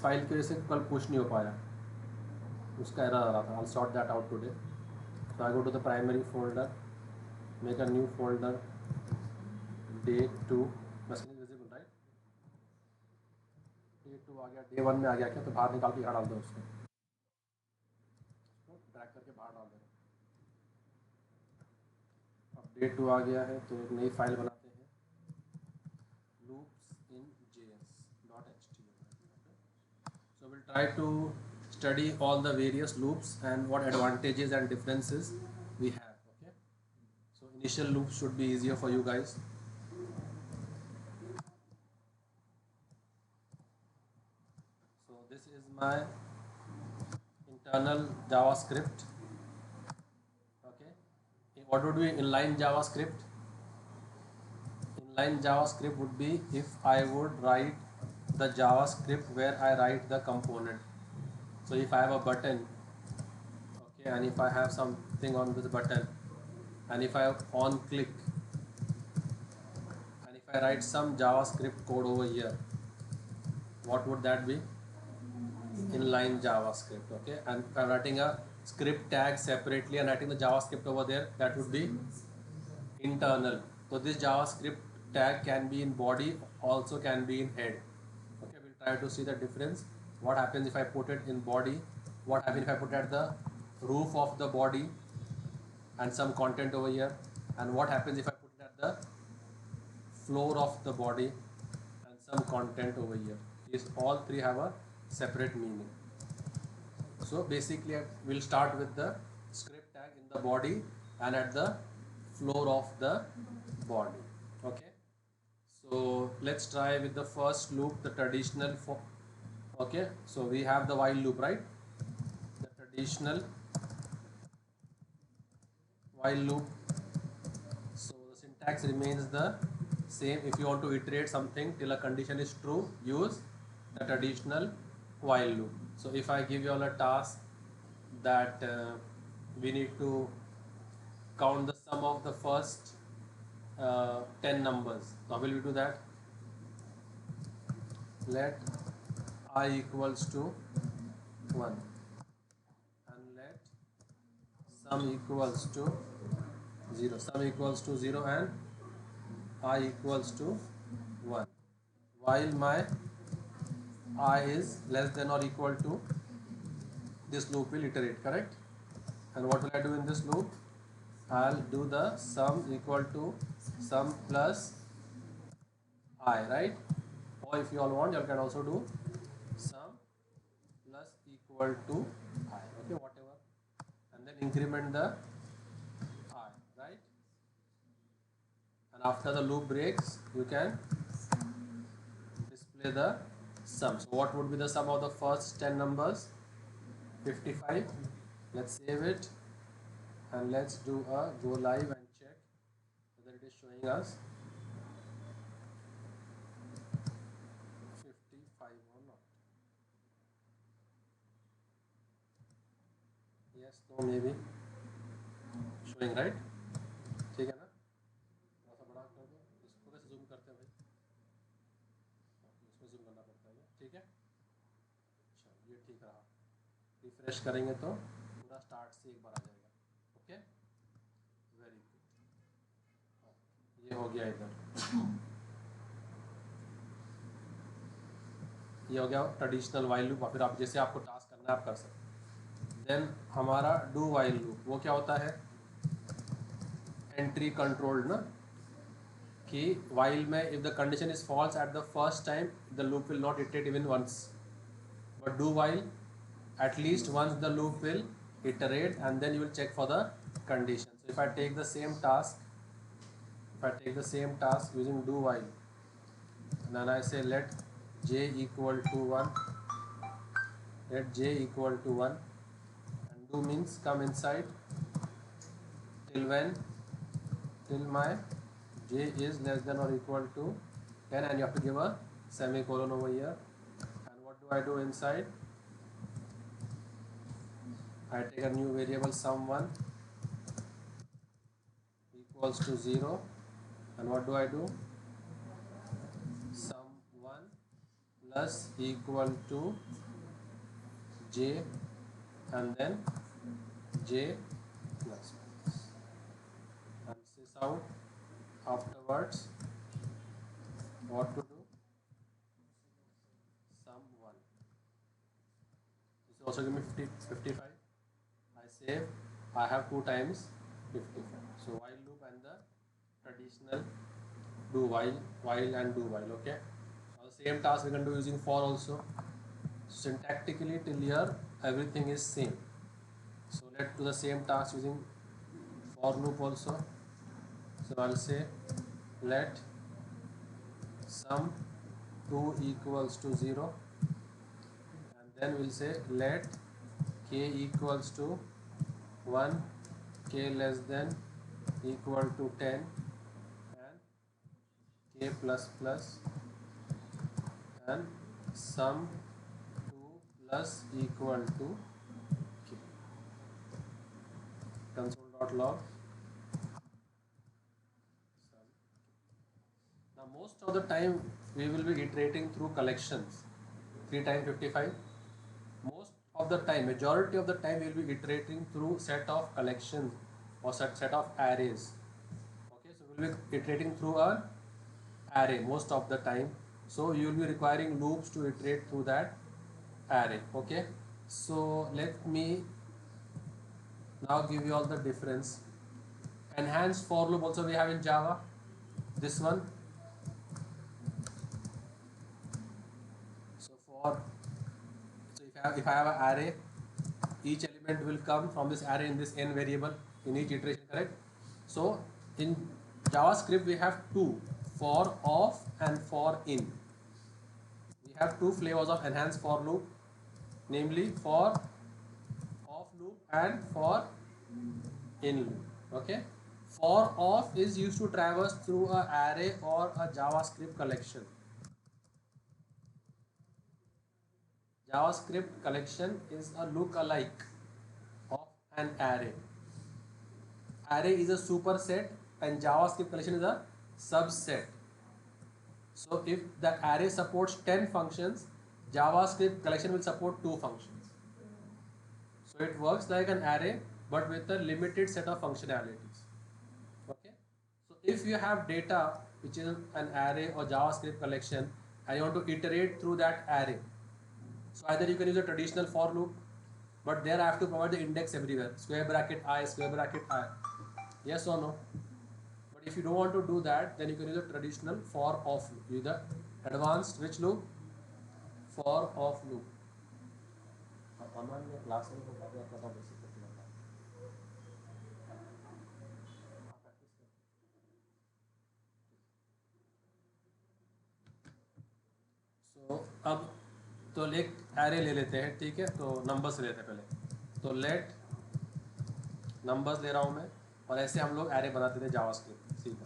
File की वजह से कल पुश नहीं हो पाया, उसका एरर आ रहा था. I'll sort that out today. So I go to the primary folder, make a new folder, day2, machine visible right, day2 आ गया, day1 में आ गया क्या, तो बाहर निकाल के यहाँ डाल दो उसको, ड्रैग करके बाहर डाल दो. अब day2 आ गया है तो एक नई फाइल बनाते हैं, loops in js.html. So we'll try to study all the various loops and what advantages and differences we have. Okay, so initial loops should be easier for you guys. So this is my internal JavaScript. Okay, what would be inline JavaScript? Inline JavaScript would be if I would write the JavaScript where I write the component. So if I have a button, okay, and if I have something on this button, and if I on click, and if I write some JavaScript code over here, what would that be? Inline JavaScript. Okay, and if I'm writing a script tag separately and writing the JavaScript over there, that would be internal. So this JavaScript tag can be in body, also can be in head. Okay, we'll try to see the difference. What happens if I put it in body? What happens if I put it at the roof of the body and some content over here? And what happens if I put it at the floor of the body and some content over here? These all three have a separate meaning. So basically we'll start with the script tag in the body and at the floor of the body. Okay, so let's try with the first loop, the traditional for. Okay, so we have the while loop, right? The traditional while loop. So the syntax remains the same. If you want to iterate something till a condition is true, use the traditional while loop. So if I give you all a task that we need to count the sum of the first 10 numbers, so how will we do that? Let I equals to 1 and let sum equals to 0. Sum equals to 0 and I equals to 1. While my I is less than or equal to, this loop will iterate, correct? And what will I do in this loop? I'll do the sum equal to sum plus I, right? Or if you all want, you can also do sum plus equal to I, okay, whatever. And then increment the I, right? And after the loop breaks, you can display the sum. So what would be the sum of the first 10 numbers? 55. Let's save it and let's do a go live and check whether it is showing us 55 or not. Yes, no, maybe showing, right? ठीक है ना, थोड़ा सा बड़ा कर दो इसको, कैसे जूम करते हैं भाई, इसमें जूम करना पड़ता है, ठीक है. अच्छा, ये ठीक रहा. रिफ्रेश करेंगे तो पूरा स्टार्ट से एक बार आ जाएगा. Okay, very good. ये हो गया इधर, ये हो गया ट्रेडिशनल वाइल लूप. फिर आप जैसे आपको टास्क करना है आप कर सकते हैं. देन हमारा डू वाइल लूप, वो क्या होता है? एंट्री कंट्रोल्ड ना, कि वाइल में if the condition is false at the first time the loop will not iterate even once, but do while at least once the loop will iterate and then you will check for the condition. So if I take the same task, using do while, and then I say let j equal to 1, and do means come inside till when, till my j is less than or equal to 10, and you have to give a semicolon over here. And what do I do inside? I take a new variable sum1 equals to 0, and what do I do? Sum1 plus equal to j and then j plus plus, and this out afterwards. What to do? Sum 1. This will also give me 55. I save. I have 2 times 55. So while loop and the traditional do while and do while. Okay. Now the same task we can do using for also. Syntactically till here everything is same. So let's do the same task using for loop also. So I'll say let sum 2 equals to 0, and then we'll say let k equals to 1, k less than equal to 10, and k plus plus, and sum 2 plus equal to k. Console.log. Now most of the time we will be iterating through collections. 3 times 55. Most of the time, majority of the time we will be iterating through set of collections or set of arrays. Okay, so we will be iterating through an array most of the time. So you will be requiring loops to iterate through that array. Okay, so let me now give you all the difference. Enhanced for loop also we have in Java. This one. So if I have an array, each element will come from this array in this n variable in each iteration, correct? So in JavaScript we have two, for off and for in. We have two flavors of enhanced for loop, namely for off loop and for in loop. Okay, for off is used to traverse through a array or a JavaScript collection. JavaScript collection is a look-alike of an array. Array is a superset and JavaScript collection is a subset. So if the array supports 10 functions, JavaScript collection will support 2 functions. So it works like an array but with a limited set of functionalities. Okay. So if you have data which is an array or JavaScript collection and you want to iterate through that array, so either you can use a traditional for loop, but there I have to provide the index everywhere, square bracket I, square bracket I. Yes or no? But if you don't want to do that, then you can use a traditional for off loop. Use the advanced which loop? For off loop. So अब तो एक array ले लेते हैं, ठीक है? तो numbers लेते हैं पहले. तो लेट नंबर्स ले रहा हूँ मैं, और ऐसे हम लोग एरे बनाते थे जावास्क्रिप्ट. सीधा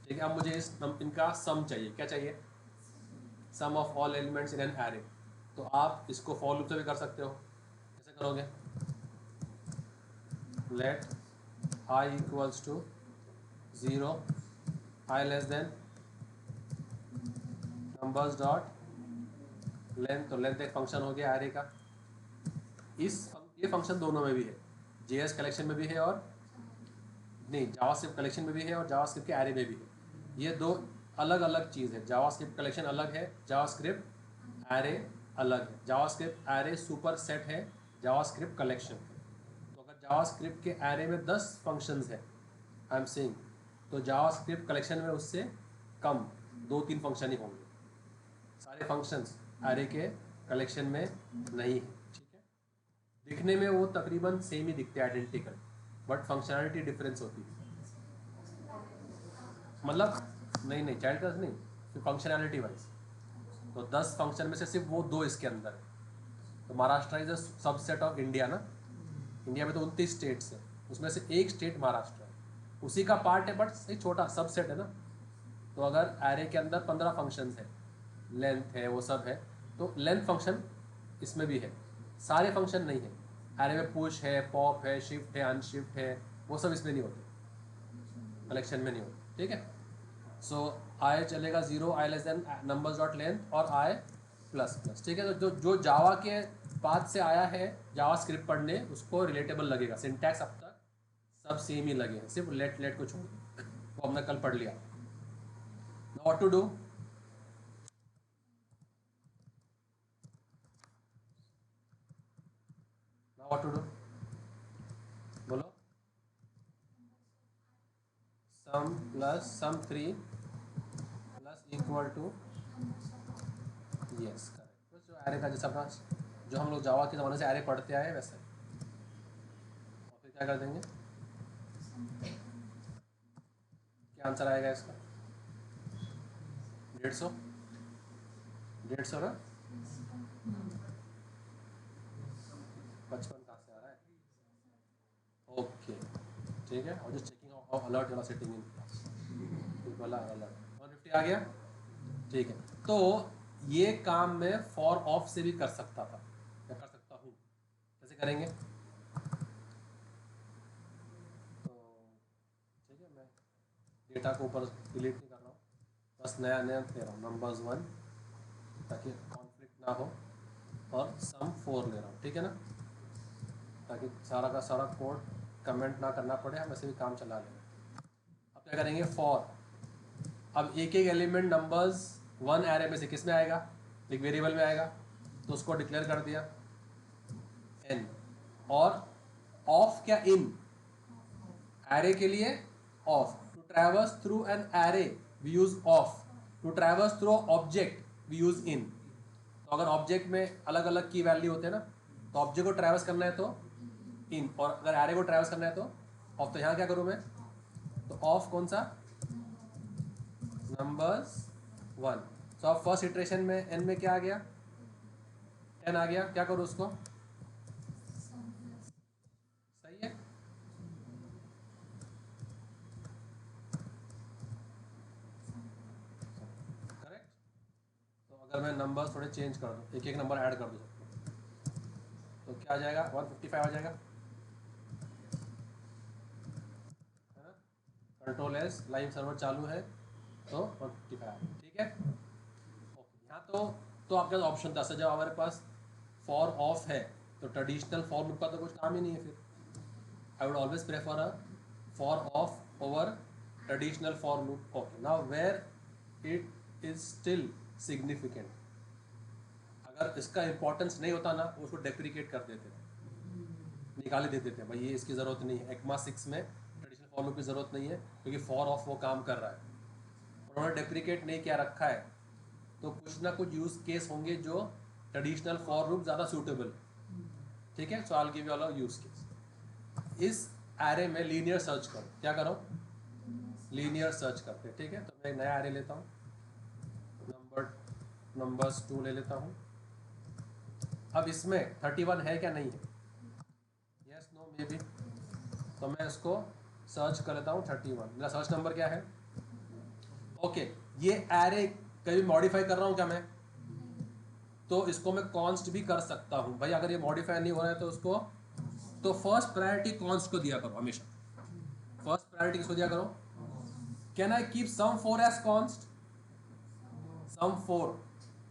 ठीक है. अब मुझे इनका सम चाहिए. क्या चाहिए? Sum of all elements in an array. तो आप इसको फॉर लूप से भी कर सकते हो. कैसे करोगे? Let I equals to 0, I less than numbers dot length. तो लेंथ एक फंक्शन हो गया एरे का. ये फंक्शन दोनों में भी है, जेएस कलेक्शन में भी है और नहीं जावास्क्रिप्ट कलेक्शन में भी है और जावास्क्रिप्ट के एरे में भी है. ये दो अलग अलग चीज़ है. जावास्क्रिप्ट कलेक्शन अलग है, जावास्क्रिप्ट एरे अलग है. जावास्क्रिप्ट एरे सुपर सेट है, जावास्क्रिप्ट कलेक्शन. तो अगर जावास्क्रिप्ट के एरे में 10 फंक्शंस है, आई एम सेइंग, तो जावास्क्रिप्ट कलेक्शन में उससे कम 2-3 फंक्शन ही होंगे. सारे फंक्शंस एरे के कलेक्शन में नहीं है. ठीक है. दिखने में वो तकरीबन सेम ही दिखते हैं, आइडेंटिकल, बट फंक्शनैलिटी डिफरेंस होती है. मतलब नहीं चाइल्ड क्लास नहीं, फिर फंक्शनैलिटी वाइज. तो 10 फंक्शन में से सिर्फ वो 2 इसके अंदर है. तो Maharashtra is a subset of India ना. इंडिया में तो 29 स्टेट्स है, उसमें से एक स्टेट महाराष्ट्र है, उसी का पार्ट है, बट एक छोटा सबसेट है ना. तो अगर एरे के अंदर 15 फंक्शंस है, लेंथ है, वो सब है, तो लेंथ फंक्शन इसमें भी है. सारे फंक्शन नहीं है. एरे में पुश है, पॉप है, शिफ्ट है, अनशिफ्ट है, वो सब इसमें नहीं होते, कलेक्शन में नहीं होते. ठीक है. सो आई चलेगा 0, आई less than numbers dot length और आई प्लस प्लस। ठीक है, तो जो जावा के पाथ से आया है जावा स्क्रिप्ट पढ़ने, उसको रिलेटेबल लगेगा। सिंटैक्स अब तक सब सेम ही लगे हैं, सिर्फ लेट को छोड़ वो हमने कल पढ़ लिया। What to do, what to do बोलो। Sum plus sum 3 plus equal to, yes correct. बस जो एरे का जैसा अपना जो हम लोग जावा के ज़माने से एरे पढ़ते आए वैसे। और फिर क्या कर देंगे, क्या आंसर आएगा इसका? 150, 150 ना, 55 कहाँ से आ रहा है? ओके ठीक है। और जो चेकिंग ऑफ अलर्ट वाला सेटिंग इन वाला अलर्ट 150 आ गया। ठीक है, तो ये काम मैं फॉर ऑफ से भी कर सकता था या कर सकता हूँ। कैसे करेंगे? तो ठीक है, मैं डेटा को ऊपर डिलीट नहीं कर रहा हूँ, बस नया नया दे रहा हूँ नंबर्स 1 ताकि कॉन्फ्लिक्ट ना हो, और सम 4 ले रहा हूँ। ठीक है ना, ताकि सारा का सारा कोड कमेंट ना करना पड़े, हम ऐसे भी काम चला लें। अब क्या करेंगे, फॉर। अब एक एक एलिमेंट नंबर्स 1 एरे में से किस में आएगा, एक वेरिएबल में आएगा, तो उसको डिक्लेयर कर दिया n। और ऑफ क्या, इन, एरे के लिए of. To traverse through an array we use of, to traverse through object we use in. तो अगर ऑब्जेक्ट में अलग अलग की वैल्यू होते हैं ना, तो ऑब्जेक्ट को ट्रैवर्स करना है तो इन, और अगर एरे को ट्रैवर्स करना है तो ऑफ। तो यहाँ क्या करूँ मैं, तो ऑफ कौन सा, नंबर्स 1। सो अब फर्स्ट इटरेशन में एन में क्या आ गया, 10 आ गया। क्या करूँ उसको, सही है। करेक्ट। तो अगर मैं नंबर्स थोड़े चेंज कर दूँ, एक एक नंबर ऐड कर दूँ तो क्या आ जाएगा, 155 आ जाएगा, है ना। कंट्रोल एस, लाइव सर्वर चालू है तो 155। ठीक है, ओके। यहाँ तो आपके पास ऑप्शन था सर, जब हमारे पास फॉर ऑफ है तो ट्रेडिशनल फॉर लूप का तो कुछ काम ही नहीं है फिर। I would always prefer a for off over traditional for loop. Okay, now where it is still significant, अगर इसका इंपॉर्टेंस नहीं होता ना, उसको डेप्रिकेट कर देते थे, निकाल ही देते थे, भाई ये इसकी ज़रूरत नहीं है। ECMA 6 में ट्रेडिशनल फॉर लूप की ज़रूरत नहीं है क्योंकि फॉर ऑफ वो काम कर रहा है। उन्होंने डेप्रिकेट नहीं किया रखा है, तो कुछ ना कुछ यूज़ केस होंगे जो ट्रेडिशनल फॉर लूप ज़्यादा सूटेबल। ठीक है, so I will give you all use case. इस एरे में लीनियर सर्च करो, क्या करो, लीनियर सर्च करते हैं। ठीक है, तो मैं एक नया एरे लेता हूँ, नंबर्स 2 ले लेता हूँ। अब इसमें 31 है क्या, नहीं है, यस नो मे बी, तो मैं इसको सर्च कर लेता हूँ 31। मेरा सर्च नंबर क्या है, ओके। ये एरे कभी मॉडिफाई कर रहा हूँ क्या मैं, तो इसको मैं कॉन्स्ट भी कर सकता हूँ भाई। अगर ये मॉडिफाई नहीं हो रहा है तो उसको, तो फर्स्ट प्रायोरिटी कॉन्स्ट को दिया करो हमेशा। फर्स्ट प्रायोरिटी किसको दिया करो, can I keep sum 4 as const, sum 4,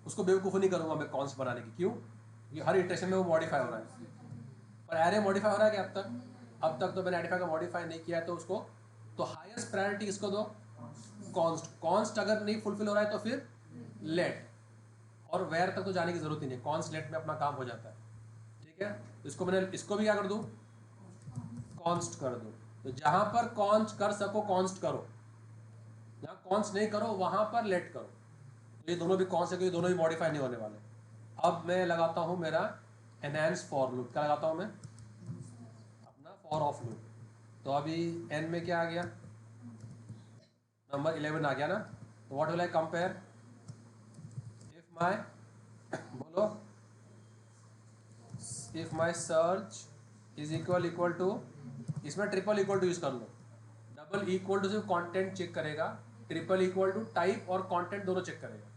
उसको बेवकूफ़ नहीं करूंगा मैं कॉन्स्ट बनाने की। क्यों, ये हर इटरेशन में वो मॉडिफाई हो रहा है। पर एरे मॉडिफाई हो रहा है क्या अब तक, अब तक तो मैंने एडिफाई का मॉडिफाई नहीं किया है, तो उसको, तो हाईएस्ट प्रायोरिटी किसको दो, कॉन्स्ट। कॉन्स्ट अगर नहीं फुलफिल हो रहा है तो फिर लेट, और वेयर तक तो जाने की जरूरत ही नहीं, कॉन्स्ट लेट में अपना काम हो जाता है। ठीक है, इसको मैंने, इसको भी क्या कर दूं, कॉन्स्ट कर दूं। तो जहां पर कॉन्स्ट कर सको कॉन्स्ट करो, जहां कॉन्स्ट नहीं करो वहां पर लेट करो। तो ये दोनों भी कौन से, क्योंकि दोनों भी मॉडिफाई नहीं होने वाले। अब मैं लगाता हूँ मेरा एनहांस फॉर लूप। क्या लगाता हूँ मैं, अपना फॉर ऑफ लूप। तो अभी एन में क्या आ गया, नंबर 11 आ गया ना। तो what will I compare, if my बोलो, if my search is equal to, इसमें ट्रिपल इक्वल टू यूज कर लो। डबल इक्वल टू सिर्फ कंटेंट चेक करेगा, ट्रिपल इक्वल टू टाइप और कंटेंट दोनों चेक करेगा।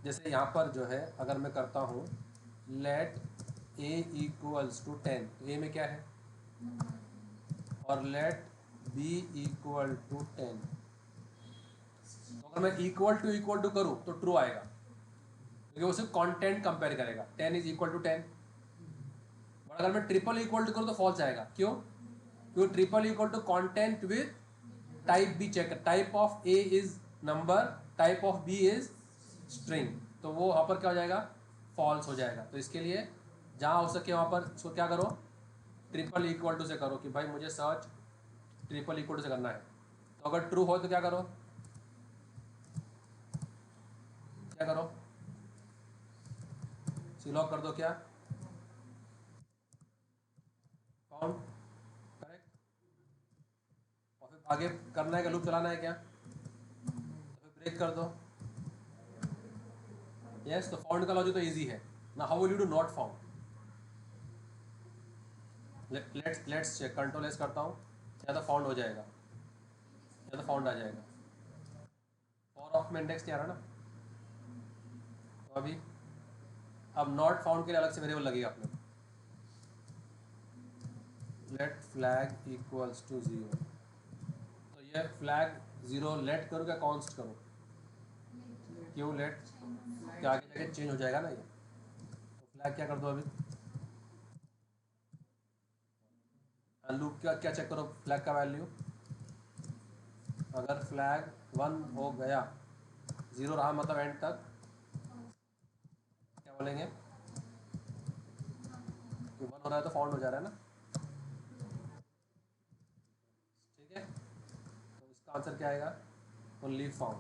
जैसे यहाँ पर जो है, अगर मैं करता हूँ लेट ए इक्वल्स टू 10, तो ए में क्या है, और लेट बी इक्वल टू 10, अगर मैं इक्वल टू करूँ तो ट्रू आएगा, क्योंकि वो सिर्फ कॉन्टेंट कंपेयर करेगा, 10 इज इक्वल टू 10। बट अगर मैं ट्रिपल इक्वल टू करूँ तो फॉल्स आएगा। क्यों? क्योंकि triple equal to content with type भी check, type of a is number, type of b is string, तो वो वहाँ पर क्या हो जाएगा, फॉल्स हो जाएगा। तो इसके लिए जहाँ हो सके वहाँ पर उसको क्या करो, ट्रिपल इक्वल टू से करो कि भाई मुझे सर्च ट्रिपल इक्वल टू से करना है। तो अगर ट्रू हो तो क्या करो, क्या करो, सिलॉग कर दो, क्या फाउंड, करेक्ट। और फिर आगे करना है क्या, लूप चलाना है क्या, तो फिर ब्रेक कर दो। यस, तो फाउंड का लॉजिक तो इजी है ना। How will you do not found? Let's check, control S करता हूँ, या तो फाउंड हो जाएगा या तो फाउंड आ जाएगा। फॉर ऑफ में इंडेक्स नहीं आ रहा ना, तो अभी अब नॉट फाउंड के लिए अलग से वेरिएबल लगेगा अपने। लेट फ्लैग इक्वल्स टू 0, तो ये फ्लैग 0 लेट करूँ क्या कॉन्स्ट करूँ? क्यों लेट, क्या आगे जाके चेंज हो जाएगा ना ये, तो फ्लैग क्या कर दो अभी, लूप क्या क्या चेक करो, फ्लैग का वैल्यू अगर फ्लैग 1 हो गया, 0 रहा मतलब एंड तक, क्या बोलेंगे कि 1 हो रहा है तो फाउंड हो जा रहा है ना, ठीक है। तो इसका आंसर क्या आएगा, ओनली फाउंड।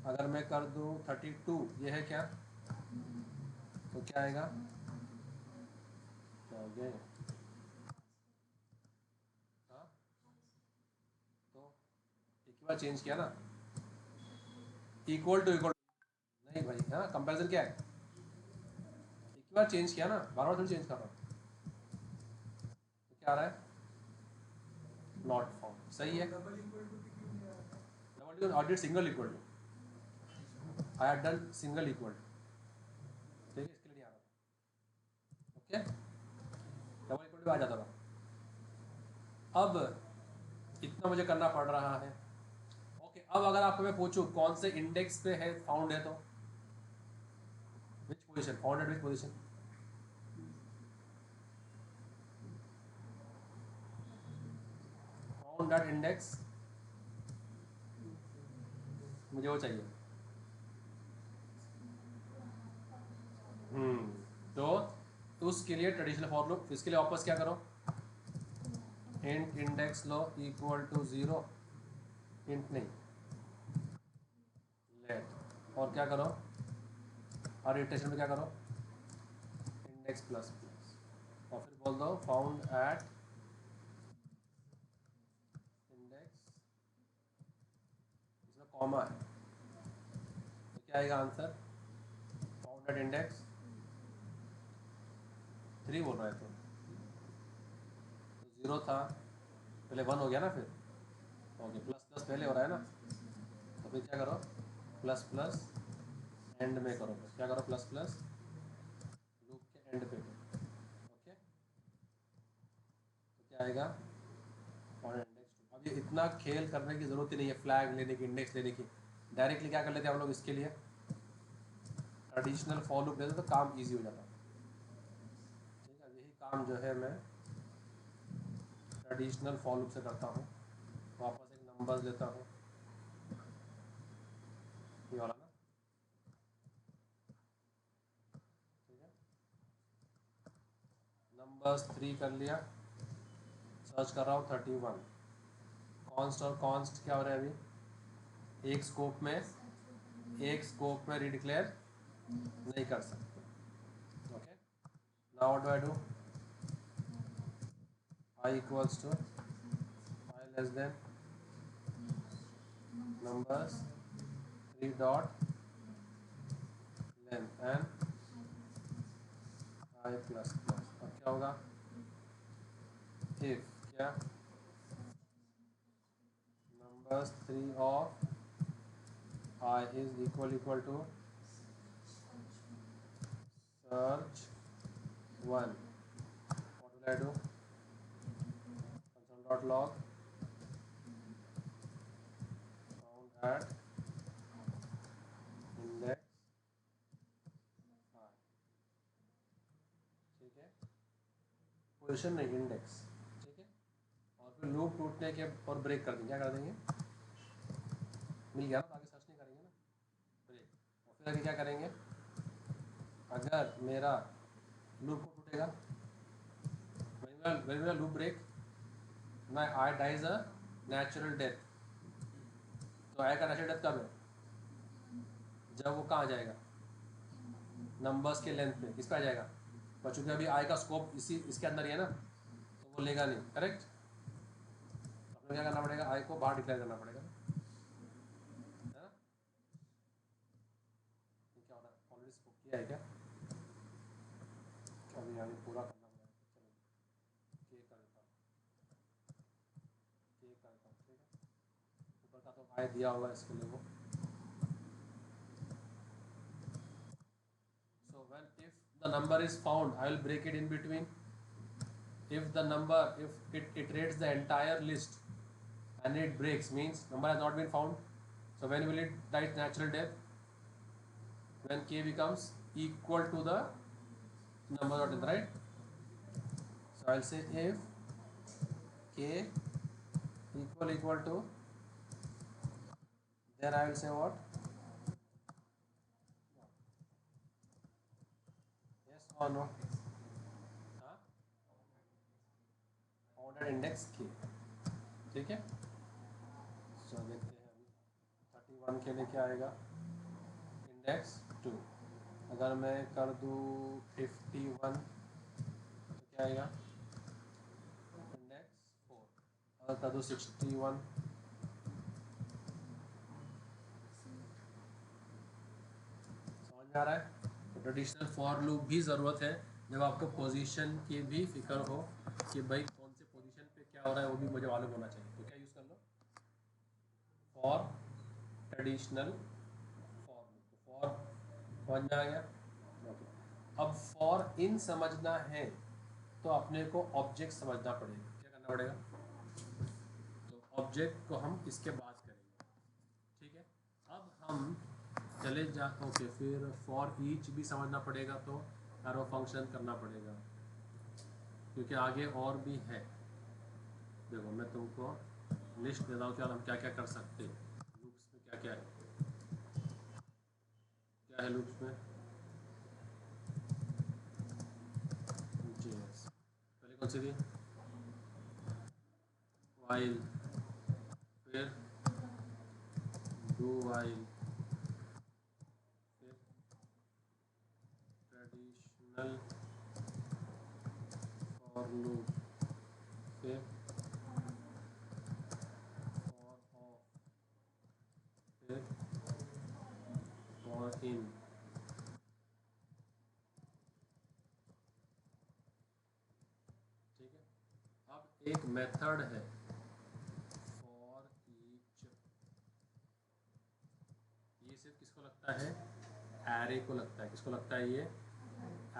अगर मैं कर दूँ 32, ये है क्या, तो क्या आएगा, क्या हो गया, हाँ, तो एक ही बार चेंज किया ना, इक्वल टू नहीं भाई, हाँ कंपैरिजन क्या है, एक ही बार चेंज किया ना, बार बार थोड़ी चेंज कर रहा हूँ। तो क्या आ रहा है, नॉट फाउंड, सही है। डबल इक्वल और did single equal to, I had done single equal to, ठीक है, इसके लिए नहीं आ रहा था, ओके, डबल इक्वल टू आ जाता था। अब इतना मुझे करना पड़ रहा है, ओके। अब अगर आपको मैं पूछूं कौन से इंडेक्स पे है फाउंड है, तो which position, found at which position, found at index, मुझे वो चाहिए। हम्म, तो उसके लिए ट्रेडिशनल फॉर लूप, इसके लिए वापस क्या करो, इंट इंडेक्स लो इक्वल टू 0, इंट नहीं, लेट, और क्या करो, और इटरेशन में क्या करो, इंडेक्स प्लस प्लस, और फिर बोल दो फाउंड एट इंडेक्स, इसमें कॉमा है, तो क्या आएगा आंसर, फाउंड एट इंडेक्स 3 बोल रहा है, तो 0 था, पहले 1 हो गया ना, फिर ओके, प्लस प्लस पहले हो रहा है ना, तो फिर क्या करो, प्लस प्लस एंड में करो, फिर क्या करो, प्लस प्लस लूप के एंड पे करो, ओके। तो क्या आएगा, और इंडेक्स 2। अब ये इतना खेल करने की ज़रूरत ही नहीं है, फ्लैग लेने की, इंडेक्स लेने की, डायरेक्टली क्या कर लेते हैं हम लोग, इसके लिए ट्रेडिशनल फॉर लूप लेते तो काम ईजी हो जाता, ठीक है। यही काम जो है मैं ट्रेडिशनल फॉर लूप से करता हूँ। वापस एक नंबर लेता हूँ, ये वाला ना, ठीक है, नंबर्स 3 कर लिया, सर्च कर रहा हूँ 31, कॉन्स्ट और कॉन्स्ट क्या हो रहा है अभी, एक स्कोप में रिडिक्लेयर नहीं कर सकते, okay. Now what do I do, I equals to I less than numbers 3 dot length and I plus plus. अब क्या होगा, इफ क्या, numbers 3 of I is equal to search 1, what will I do, console dot log found at position नहीं, index, ठीक है। और फिर loop टूटने के और ब्रेक कर देंगे, क्या कर देंगे, मिल गया ना, आगे सर्च नहीं करेंगे ना, ब्रेक। और फिर आगे क्या करेंगे, अगर मेरा लूप को टूटेगा, when will loop break, my I dies a natural death। तो आई का नेचुरल डेथ कब है, जब वो कहाँ जाएगा, नंबर्स के लेंथ पे, किस पे आ जाएगा, पर चूंकि अभी आई का स्कोप इसके अंदर ही है ना, तो वो लेगा नहीं, करेक्ट। अपने क्या करना पड़ेगा, आई को बाहर डिक्लेयर करना पड़ेगा, है ना। क्या हो रहा है, ऑलरेडी स्कोप किया है क्या, अभी आगे पूरा करना पड़ेगा, चलो के करता हूँ, के करता हूँ, ठीक है। ऊपर का तो आई दिया होगा इसके लिए वो। So when if the number is found, I will break it in between. If the number, if it iterates the entire list and it breaks, means number has not been found. So when will it die natural death? When k becomes equal to the number of death, right? So I'll say if k equal to, then I will say what? Yes or no? हाँ? Found at index k, ठीक है। So देखते हैं अभी 31 के लिए क्या आएगा, इंडेक्स 2। अगर मैं कर दूँ 51 तो क्या आएगा, इंडेक्स 4। अगर कर दूँ 61, समझ में आ रहा है। तो ट्रेडिशनल फॉर लूप भी ज़रूरत है जब आपको पोजीशन की भी फिक्र हो कि भाई कौन से पोजीशन पे क्या हो रहा है, वो भी मुझे मालूम होना चाहिए, तो क्या यूज़ कर लो, for traditional for loop. For समझ में आ गया, ओके। अब फॉर इन समझना है तो अपने को ऑब्जेक्ट समझना पड़ेगा, क्या करना पड़ेगा, तो ऑब्जेक्ट को हम इसके बाद करेंगे, ठीक है। अब हम चले जा, ओके, फिर फॉर ईच भी समझना पड़ेगा, तो एरो फंक्शन करना पड़ेगा, क्योंकि आगे और भी है। देखो मैं तुमको लिस्ट दे रहा हूँ कि हम क्या क्या कर सकते हैं लूप्स में, क्या क्या है, क्या है लूप्स में, जेएस पहले कौन सी थी, वाइल, फिर डू वाइल, फिर ट्रेडिशनल फॉर लूप, फिर फॉर ऑफ, फिर फॉर इन, ठीक है। अब एक मेथड है फॉर ईच, ये सिर्फ किसको लगता है, एरे को लगता है, किसको लगता है ये,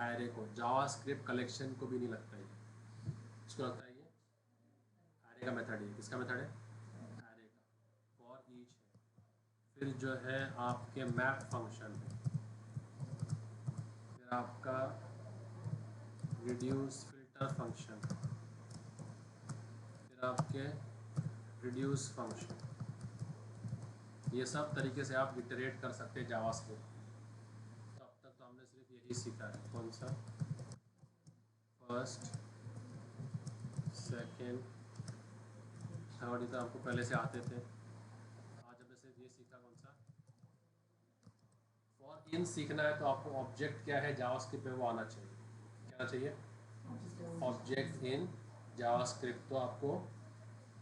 एरे को, जावास्क्रिप्ट कलेक्शन को भी नहीं लगता ये, किसको लगता है ये, एरे का मेथड है, किसका मेथड है, एरे का, फॉर ईच है। फिर जो है आपके मैप फंक्शन है, फिर आपका रिड्यूस फिल्टर फंक्शन, फिर आपके रिड्यूस फंक्शन, ये सब तरीके से आप इटरेट कर सकते हैं जावास्क्रिप्ट। तो अब तक तो हमने सिर्फ यही सीखा है, कौन सा, फर्स्ट, सेकेंड, थर्ड, ये तो आपको पहले से आते थे। आज हमने सिर्फ ये सीखा, कौन सा, फॉर इन सीखना है तो आपको ऑब्जेक्ट क्या है जावास्क्रिप्ट में वो आना चाहिए, क्या आना चाहिए, ऑब्जेक्ट इन जावास्क्रिप्ट। तो आपको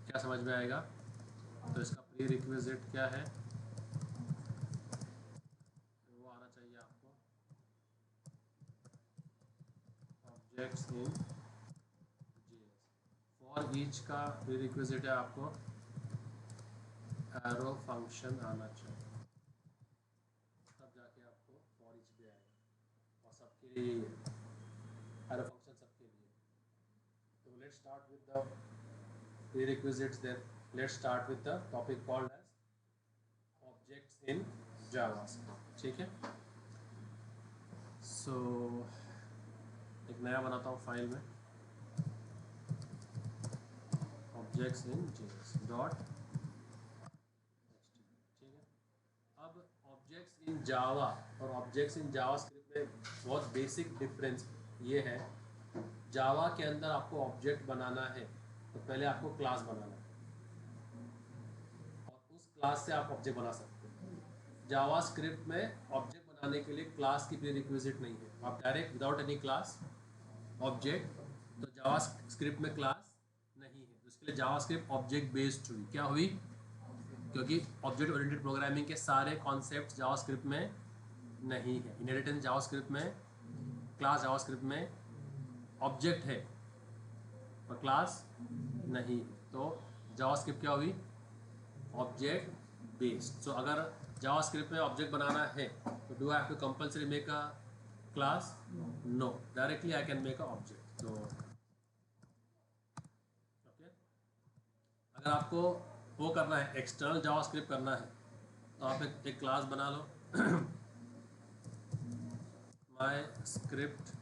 क्या समझ में आएगा, तो इसका प्री रिक्विजिट क्या है, वो आना चाहिए आपको, objects in JS. For each का प्री रिक्विजिट है आपको एरो फंक्शन आना चाहिए, तब जाके आपको फॉर ईच भी आएगा। और सबके लिए यही है, एरो फंक्शन सबके लिए। तो let's start with the prerequisites, then let's start with the topic called as objects in JavaScript, ठीक है। सो एक नया बनाता हूँ फाइल में, ऑब्जेक्ट्स इन जेएस डॉट, ठीक है। अब ऑब्जेक्ट्स इन जावा और ऑब्जेक्ट्स इन जावा स्क्रिप्ट में बहुत बेसिक डिफरेंस ये है, जावा के अंदर आपको ऑब्जेक्ट बनाना है तो पहले आपको क्लास बनाना है और उस क्लास से आप ऑब्जेक्ट बना सकते हैं। जावा स्क्रिप्ट में ऑब्जेक्ट बनाने के लिए क्लास की प्री रिक्विजिट नहीं है, आप direct without any class object, तो जावा स्क्रिप्ट में क्लास नहीं है, तो इसके लिए जावा स्क्रिप्ट ऑब्जेक्ट बेस्ड हुई। क्या हुई? क्योंकि ऑब्जेक्ट ओरिएंटेड प्रोग्रामिंग के सारे कॉन्सेप्ट जावा स्क्रिप्ट में नहीं है। इनहेरिटेंस जावा स्क्रिप्ट में, क्लास जावा स्क्रिप्ट में ऑब्जेक्ट है और क्लास नहीं, तो जावा स्क्रिप्ट क्या हुई? Object based. सो अगर जावा स्क्रिप्ट में ऑब्जेक्ट बनाना है तो do I have to compulsory make a class? No, directly I can make a object. तो ओके, अगर आपको वो करना है, एक्सटर्नल जावा स्क्रिप्ट करना है, तो आप एक क्लास बना लो my script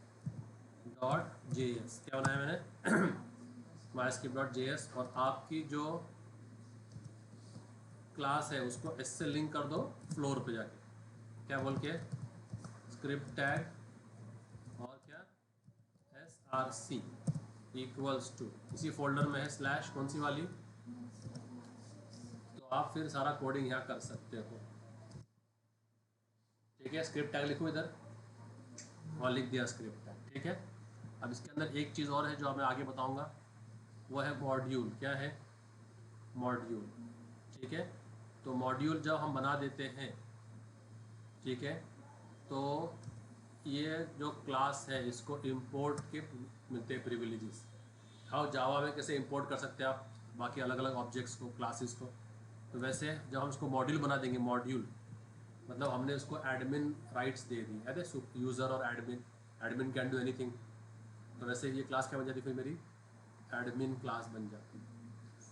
dot J S, क्या बनाया मैंने my script dot J S, और आपकी जो क्लास है उसको एस से लिंक कर दो फ्लोर पे जाके, क्या बोल के, स्क्रिप्ट टैग और क्या, S R C equals to, इसी फोल्डर में है स्लैश कौन सी वाली, तो आप फिर सारा कोडिंग यहाँ कर सकते हो। ठीक है, स्क्रिप्ट टैग लिखो इधर और लिख दिया स्क्रिप्ट टैग। ठीक है, अब इसके अंदर एक चीज़ और है जो मैं आगे बताऊंगा, वो है मॉड्यूल। क्या है? मॉड्यूल। ठीक है, तो मॉड्यूल जब हम बना देते हैं, ठीक है, तो ये जो क्लास है इसको इंपोर्ट के मिलते हैं प्रिविलेजेस। हाउ जावा में कैसे इंपोर्ट कर सकते हैं आप बाकी अलग अलग ऑब्जेक्ट्स को, क्लासेस को, तो वैसे जब हम इसको मॉड्यूल बना देंगे, मॉड्यूल मतलब हमने उसको एडमिन राइट्स दे दी, अरे यूज़र और admin, admin can do anything, तो वैसे ये क्लास क्या बन जाती, फिर मेरी एडमिन क्लास बन जाती।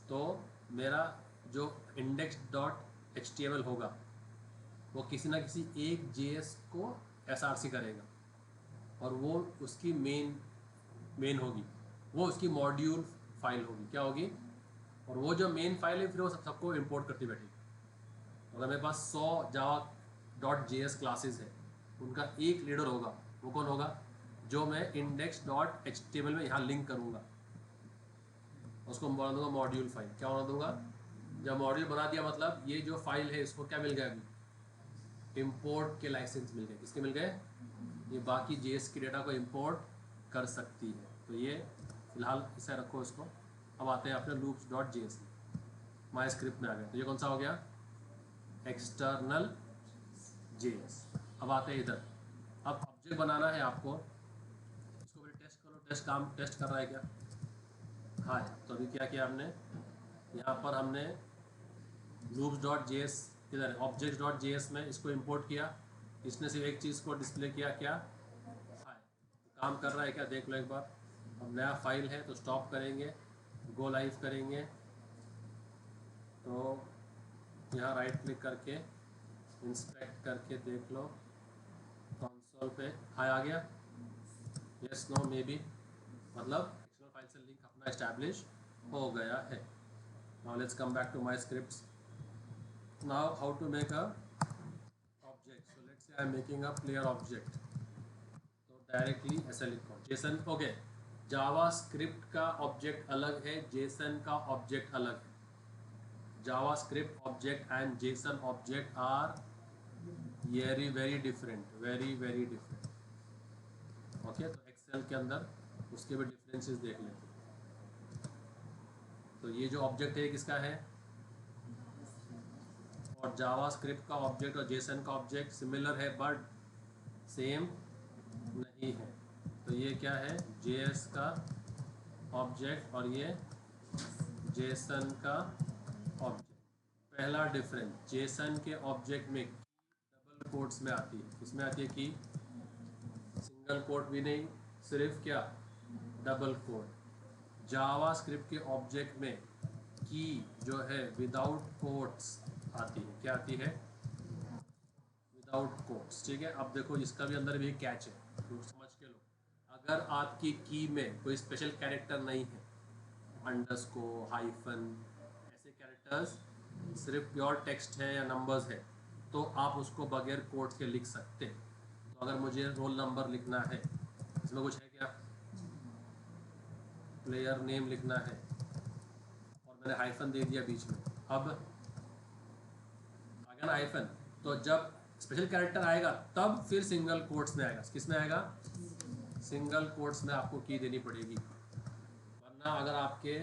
तो मेरा जो index dot H T M L होगा वो किसी ना किसी एक जे एस को एस आर सी करेगा और वो उसकी मेन होगी, वो उसकी मॉड्यूल फाइल होगी। क्या होगी? और वो जो मेन फाइल है फिर वो सबको इंपोर्ट करती बैठेगी। अगर मेरे पास 100 Java dot J S classes है, उनका एक लीडर होगा, वो कौन होगा? जो मैं index dot H T M L में यहाँ लिंक करूँगा, उसको बना दूंगा मॉड्यूल फाइल। क्या बना दूंगा? जब मॉड्यूल बना दिया मतलब ये जो फाइल है इसको क्या मिल गया, अभी इंपोर्ट के लाइसेंस मिल गए। किसके मिल गए? ये बाकी जेएस की डेटा को इंपोर्ट कर सकती है। तो ये फिलहाल इसे रखो इसको। अब आते हैं अपने loops dot J S, my script में आ गए। तो ये कौन सा हो गया? एक्सटर्नल जे एस। अब आते हैं इधर, अब ऑब्जेक्ट बनाना है आपको, इसको पहले टेस्ट करो, टेस्ट कर रहा है क्या? हाँ है। तो अभी क्या किया हमने, यहाँ पर हमने लूप्स डॉट जे एस, इधर ऑब्जेक्ट डॉट जे एस में इसको इंपोर्ट किया, इसने सिर्फ एक चीज़ को डिस्प्ले किया, क्या? हाँ, काम कर रहा है क्या देख लो एक बार। अब नया फाइल है तो स्टॉप करेंगे, गो लाइव करेंगे, तो यहाँ राइट क्लिक करके इंस्पेक्ट करके देख लो, कंसोल पे हाई आ गया, यस नो मे बी, मतलब एक्सटर्नल फाइल से लिंक अपना एस्टैब्लिश हो गया है। Now let's come back to my scripts. Now how to make a object, so let's say I am making a player object, तो directly ऐसा लिखो JSON. Okay, JavaScript का object अलग है, जेसन का ऑब्जेक्ट अलग है। JavaScript object and JSON object are very different, very different. Okay, तो एक्सेल के अंदर उसके भी डिफरेंसेस देख लेते हैं। तो ये जो ऑब्जेक्ट है किसका है, और जावा स्क्रिप्ट का ऑब्जेक्ट और जेसन का ऑब्जेक्ट सिमिलर है बट सेम नहीं है। तो ये क्या है, जेएस का ऑब्जेक्ट और ये जेसन का ऑब्जेक्ट। पहला डिफरेंस, जेसन के ऑब्जेक्ट में डबल कोट्स में आती है। किसमें आती है की? सिंगल कोट भी नहीं, सिर्फ क्या, डबल कोट। जावा स्क्रिप्ट के ऑब्जेक्ट में की जो है विदाउट कोट्स आती है। क्या आती है? Without quotes. ठीक है, अब देखो इसका भी अंदर भी कैच है, तो समझ के लो। अगर आपकी की में कोई स्पेशल कैरेक्टर नहीं है, अंडरस्कोर, हाइफन, ऐसे कैरेक्टर्स सिर्फ प्योर टेक्स्ट है या नंबर्स है तो आप उसको बगैर कोट्स के लिख सकते। तो अगर मुझे रोल नंबर लिखना है, इसमें कुछ है क्या, प्लेयर नेम लिखना है और मैंने हाइफन दे दिया बीच में, अब आ गया ना हाइफन, तो जब स्पेशल कैरेक्टर आएगा तब फिर सिंगल कोट्स में आएगा। किस में आएगा, सिंगल कोट्स में आपको की देनी पड़ेगी, वरना अगर आपके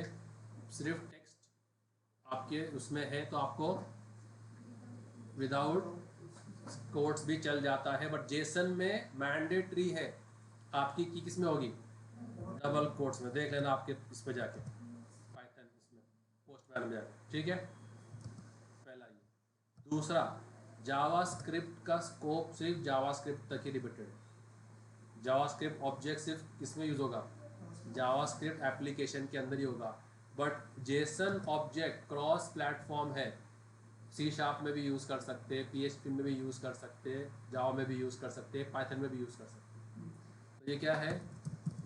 सिर्फ टेक्स्ट आपके उसमें है तो आपको विदाउट कोट्स भी चल जाता है, बट जेसन में मैंडेटरी है आपकी की किस में होगी, डबल कोट्स में। देख लेना आपके इस पे जाके, पाइथन इसमें पोस्टमैन में जाके, ठीक है। पहला ये। दूसरा, जावास्क्रिप्ट का स्कोप सिर्फ जावास्क्रिप्ट तक ही लिमिटेड है। जावास्क्रिप्ट ऑब्जेक्ट सिर्फ किस में यूज़ होगा, जावास्क्रिप्ट एप्लीकेशन के अंदर ही होगा, but JSON object cross platform है। सी शार्प में भी यूज़ कर सकते हैं, PHP में भी यूज़ कर सकते हैं, जावा में भी यूज़ कर सकते हैं, पाइथन में भी यूज़ कर सकते हैं। तो ये क्या है,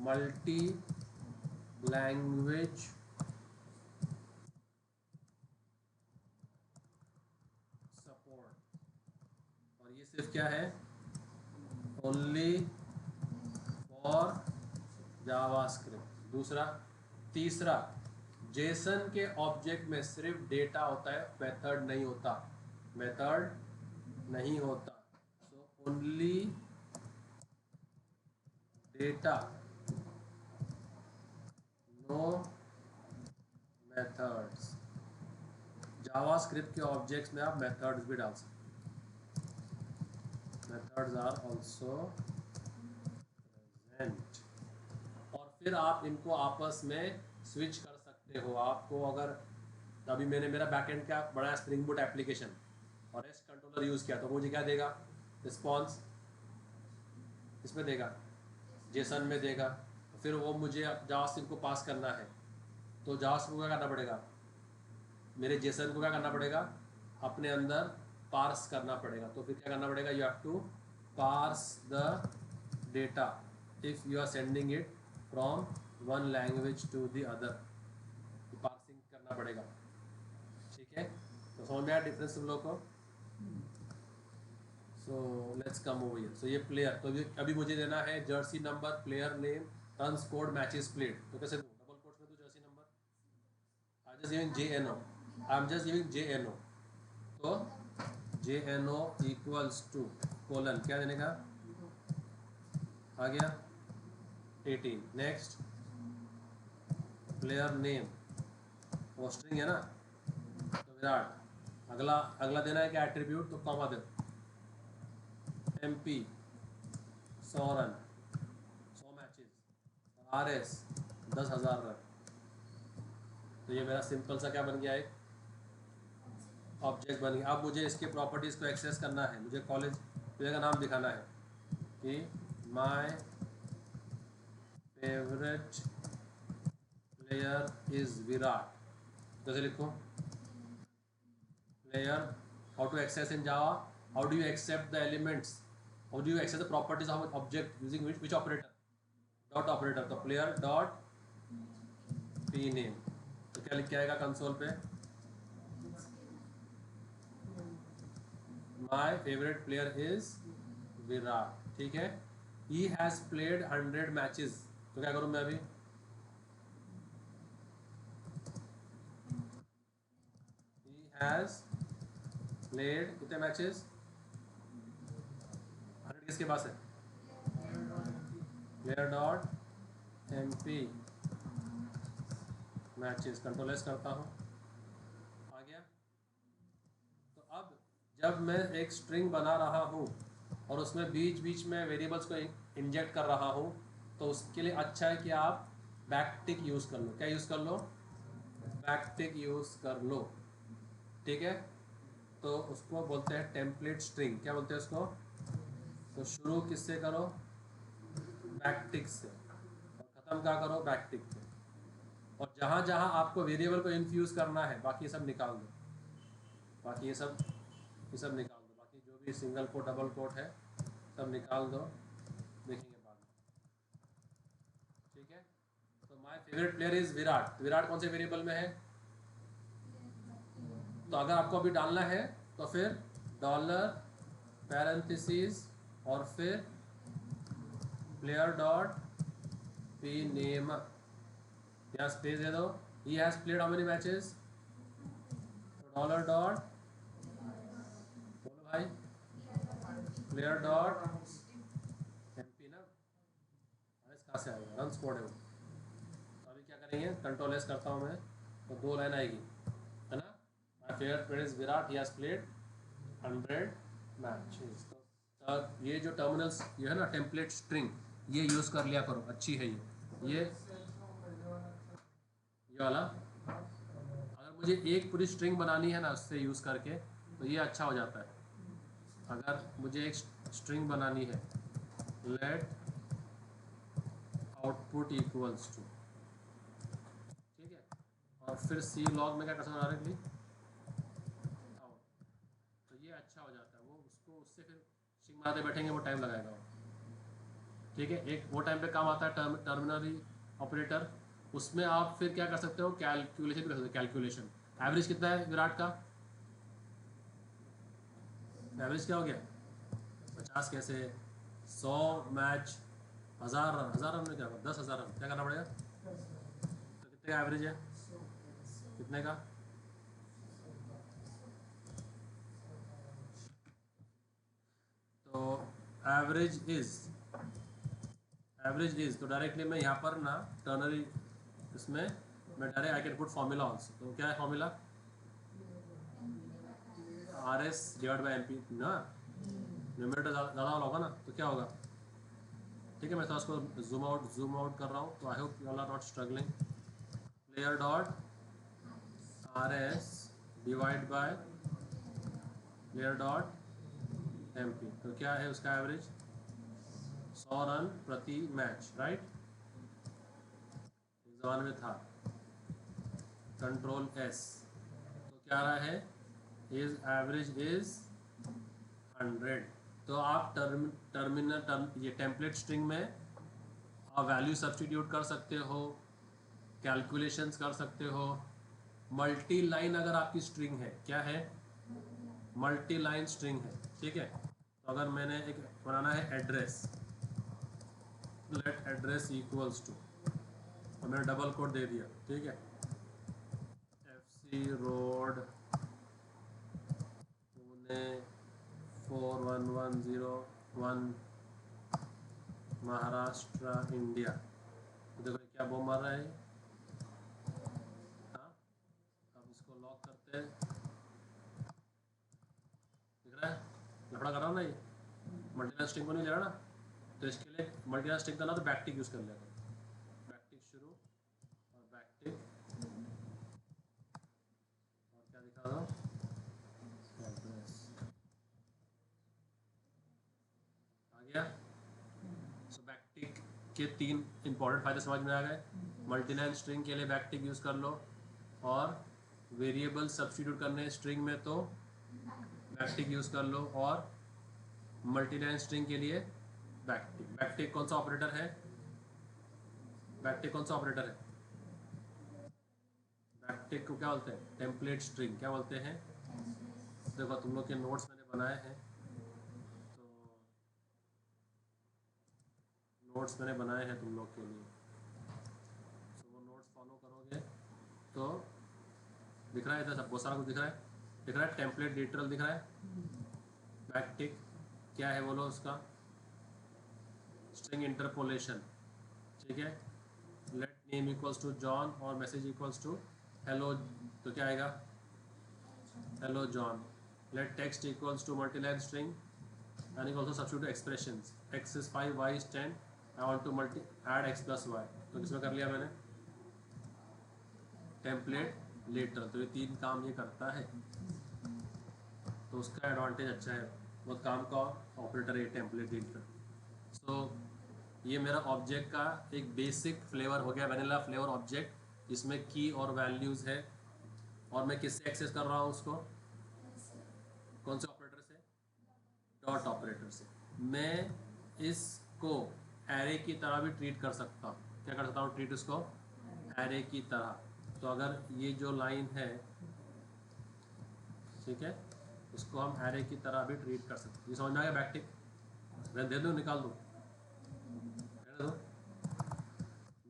मल्टी लैंग्वेज सपोर्ट, और ये सिर्फ क्या है, ओनली फॉर जावास्क्रिप्ट। दूसरा, तीसरा, जेसन के ऑब्जेक्ट में सिर्फ डेटा होता है, मेथड नहीं होता, मेथड नहीं होता। So only data, no methods. JavaScript के ऑब्जेक्ट्स में आप मेथड्स भी डाल सकते, मेथड्स आर ऑल्सो प्रेजेंट, और फिर आप इनको आपस में स्विच कर सकते हो। आपको अगर अभी मैंने मेरा बैकएंड का बड़ा स्प्रिंग बूट एप्लीकेशन और रेस्ट कंट्रोलर यूज़ किया तो मुझे क्या देगा, रिस्पॉन्स इसमें देगा, जेसन में देगा। फिर वो मुझे जावास्क्रिप्ट को पास करना है तो जावास्क्रिप्ट को क्या करना पड़ेगा, मेरे जेसन को क्या करना पड़ेगा, अपने अंदर पार्स करना पड़ेगा। तो फिर क्या करना पड़ेगा, you have to parse the data if you are sending it from one language to the other, parsing करना पड़ेगा, ठीक है। तो समझ में आया डिफरेंस तुम लोग को। So let's come over here. So ये प्लेयर, तो अभी मुझे देना है jersey number, player name, turns code, matches played, तो कैसे दूँ, डबल कोट्स में दूँ jersey number, I just giving JNO, I am just giving JNO, तो JNO इक्वल्स टू कोलन, क्या देने का, आ गया 18। नेक्स्ट, प्लेयर नेम, वो स्ट्रिंग है ना, तो विराट। अगला अगला देना है क्या एट्रीब्यूट, तो कॉमा दे, MP सौरन 100 मैचेस, RS 10,000 रन। तो ये मेरा सिंपल सा क्या बन गया, एक ऑब्जेक्ट बन गया। अब मुझे इसके प्रॉपर्टीज़ को एक्सेस करना है, मुझे कॉलेज प्लेयर का नाम दिखाना है कि my favourite player is Virat, कैसे लिखूँ, player, how to access in Java, how do you accept the elements, how do you access the properties of object using which operator, dot operator, तो player dot P name. तो क्या लिख के आएगा console पे, my favourite player is Virat, ठीक है। He has played 100 matches, तो क्या करूँ मैं अभी, ही हैज़ प्लेड कितने मैचेस, 100 किसके पास है, player dot MP matches, control S करता हूँ, आ गया। तो अब जब मैं एक स्ट्रिंग बना रहा हूँ और उसमें बीच बीच में वेरिएबल्स को इंजेक्ट कर रहा हूँ, तो उसके लिए अच्छा है कि आप बैकटिक यूज़ कर लो। क्या यूज़ कर लो, बैकटिक यूज़ कर लो, ठीक है। तो उसको बोलते हैं टेम्पलेट स्ट्रिंग, क्या बोलते हैं उसको, तो शुरू किससे करो, बैकटिक से, और ख़त्म क्या करो, बैकटिक से। और जहाँ जहाँ आपको वेरिएबल को इन्फ्यूज़ करना है बाकी सब निकाल दो, बाकी ये सब निकाल दो, बाकी जो भी सिंगल कोट डबल कोट है सब निकाल दो, देखेंगे बाद में, ठीक है। तो my favourite player is Virat. Virat कौन से वेरिएबल में है? तो अगर आपको अभी डालना है तो फिर डॉलर पैरेंथेसिस और फिर प्लेयर डॉट पी नेम, यहाँ स्पेस दे दो। He has played how many matches, तो डॉलर डॉट, बोलो भाई, प्लेयर डॉट एमपी ना, कहाँ से आएगा, रन स्कोर्ड है वो। तो अभी क्या करेंगे, कंट्रोल एस करता हूँ मैं, तो 2 लाइन आएगी, है ना। My favourite player is Virat, he has played 100 matches. तो ये जो टर्मिनल्स ये है ना, टेम्पलेट स्ट्रिंग, ये यूज़ कर लिया करो, अच्छी है ये वाला। अगर मुझे एक पूरी स्ट्रिंग बनानी है ना उससे यूज़ करके, तो ये अच्छा हो जाता है। अगर मुझे एक स्ट्रिंग बनानी है, लेट आउटपुट इक्वल्स टू, ठीक है, और फिर सी लॉग में क्या कर सकते हैं डायरेक्टली आउट, तो ये अच्छा हो जाता है। वो उसको उससे फिर स्ट्रिंग बनाते बैठेंगे वो टाइम लगाएगा वो, ठीक है। एक वो टाइम पे काम आता है टर्मिनरी ऑपरेटर, उसमें आप फिर क्या कर सकते हो, कैलकुलेशन भी कर सकते हो। कैलकुलेशन एवरेज कितना है विराट का, एवरेज क्या हो गया 50, कैसे 100 मैच 1000 रन, 1000 रन में क्या होगा, 10,000 रन, क्या करना पड़ेगा, तो कितने का एवरेज है, कितने का, तो एवरेज इज तो डायरेक्टली मैं यहाँ पर ना टर्नरी इसमें मैं direct I can put formula also. तो क्या है formula, R S divide by M P ना, न्यूमरेटर ज़्यादा वाला होगा ना, तो क्या होगा, ठीक है। मैं थोड़ा उसको जूम आउट कर रहा हूँ, तो I hope you all are not struggling. Player dot R S divide by player dot M P, तो क्या है उसका एवरेज 100 रन प्रति मैच, राइट। एक जमाने में था, कंट्रोल एस, तो क्या आ रहा है, इज एवरेज इज 100। तो आप ये टेम्पलेट स्ट्रिंग में आप वैल्यू सब्सटीट्यूट कर सकते हो, कैलकुलेशंस कर सकते हो। मल्टी लाइन अगर आपकी स्ट्रिंग है, क्या है, मल्टी लाइन स्ट्रिंग है, ठीक है। तो अगर मैंने एक बनाना है address, let address equals to, तो मैंने डबल कोड दे दिया, ठीक है, FC road Pune 41101 Maharashtra India. तो देखो क्या बॉम्ब मार रहा है, हाँ। अब इसको लॉक करते हैं, दिख रहा है लफड़ा कर रहा हूँ ना, ये मल्टीलाइन स्ट्रिंग को नहीं ले रहा ना, तो इसके लिए मल्टीलाइन स्ट्रिंग करना तो बैकटिक यूज़ कर लिया करो। बैकटिक शुरू और बैकटिक, और क्या दिखा दो, आ गया। सो बैकटिक के 3 इंपॉर्टेंट फायदे समझ में आ गए। मल्टीलाइन स्ट्रिंग के लिए बैकटिक यूज़ कर लो, और वेरिएबल सब्स्टिट्यूट करने स्ट्रिंग में तो बैकटिक यूज़ कर लो, और मल्टीलाइन स्ट्रिंग के लिए बैकटिक। बैकटिक कौन सा ऑपरेटर है, बैकटिक कौन सा ऑपरेटर है, बैकटिक को क्या बोलते हैं, टेम्पलेट स्ट्रिंग क्या बोलते हैं। देखो तुम लोग के नोट्स मैंने बनाए हैं, तो नोट्स मैंने बनाए हैं तुम लोग के लिए, तो वो नोट्स फॉलो करोगे तो दिख रहा है, इधर सब बहुत सारा कुछ दिख रहा है, टेम्पलेट लिटरल दिख रहा है। बैकटिक क्या है बोलो उसका, स्ट्रिंग इंटरपोलेशन, ठीक है। Let name equals to John और मैसेज इक्वल्स टू हेलो, तो क्या आएगा, hello John. Let text equals to multiline string and you also substitute expressions, x is 5 y is 10, I want to add x plus y, तो किसमें कर लिया मैंने, template letter. तो ये 3 काम ये करता है, तो उसका एडवांटेज अच्छा है, बहुत काम का ऑपरेटर है टेम्पलेट लेटर। सो ये मेरा ऑब्जेक्ट का एक बेसिक फ्लेवर हो गया, वैनिला फ्लेवर ऑब्जेक्ट, जिसमें की और वैल्यूज़ है, और मैं किससे एक्सेस कर रहा हूँ उसको, कौन से ऑपरेटर से, डॉट ऑपरेटर से। मैं इसको एरे की तरह भी ट्रीट कर सकता हूँ, क्या कर सकता हूँ, ट्रीट इसको एरे की तरह। तो अगर ये जो लाइन है, ठीक है, इसको हम एरे की तरह भी ट्रीट कर सकते हैं। ये समझ में आ गया बैक टिक? मैं दे दूँ, निकाल दूँ? रहने दो।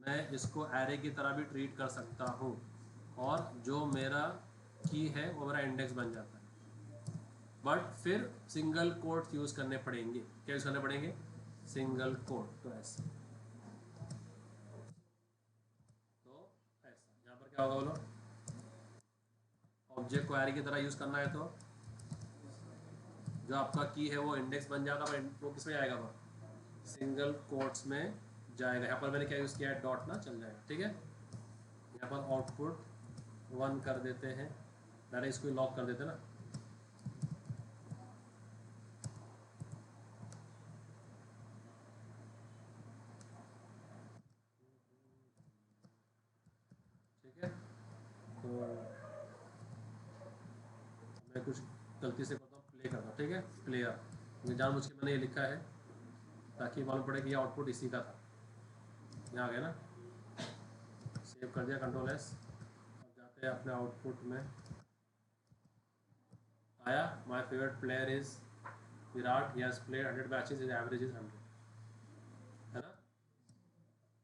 मैं इसको एरे की तरह भी ट्रीट कर सकता हूँ और जो मेरा की है वो मेरा इंडेक्स बन जाता है। बट फिर सिंगल कोट्स यूज़ करने पड़ेंगे। क्या यूज़ करने पड़ेंगे? Single quote. तो ऐसे, तो ऐसा यहाँ पर क्या होगा बोलो? ऑब्जेक्ट को एरे की तरह यूज़ करना है तो जो आपका की है वो इंडेक्स बन जाएगा, पर वो किस में जाएगा? वो सिंगल कोट्स में जाएगा। यहाँ पर मैंने क्या यूज़ किया है? डॉट ना, चल जाएगा। ठीक है, यहाँ पर आउटपुट 1 कर देते हैं, पहले इसको लॉक कर देते ना। ठीक है, तो मैं कुछ गलती से करता हूँ, प्ले करता हूँ। ठीक है, प्लेयर, ये जानबूझ के मैंने ये लिखा है ताकि मालूम पड़े कि ये आउटपुट इसी का था। यहाँ आ गया ना, सेव कर दिया, कंट्रोल एस, और जाते हैं अपने आउटपुट में। आया, my favourite player is Virat, he has played 100 matches, his average is 100, है ना।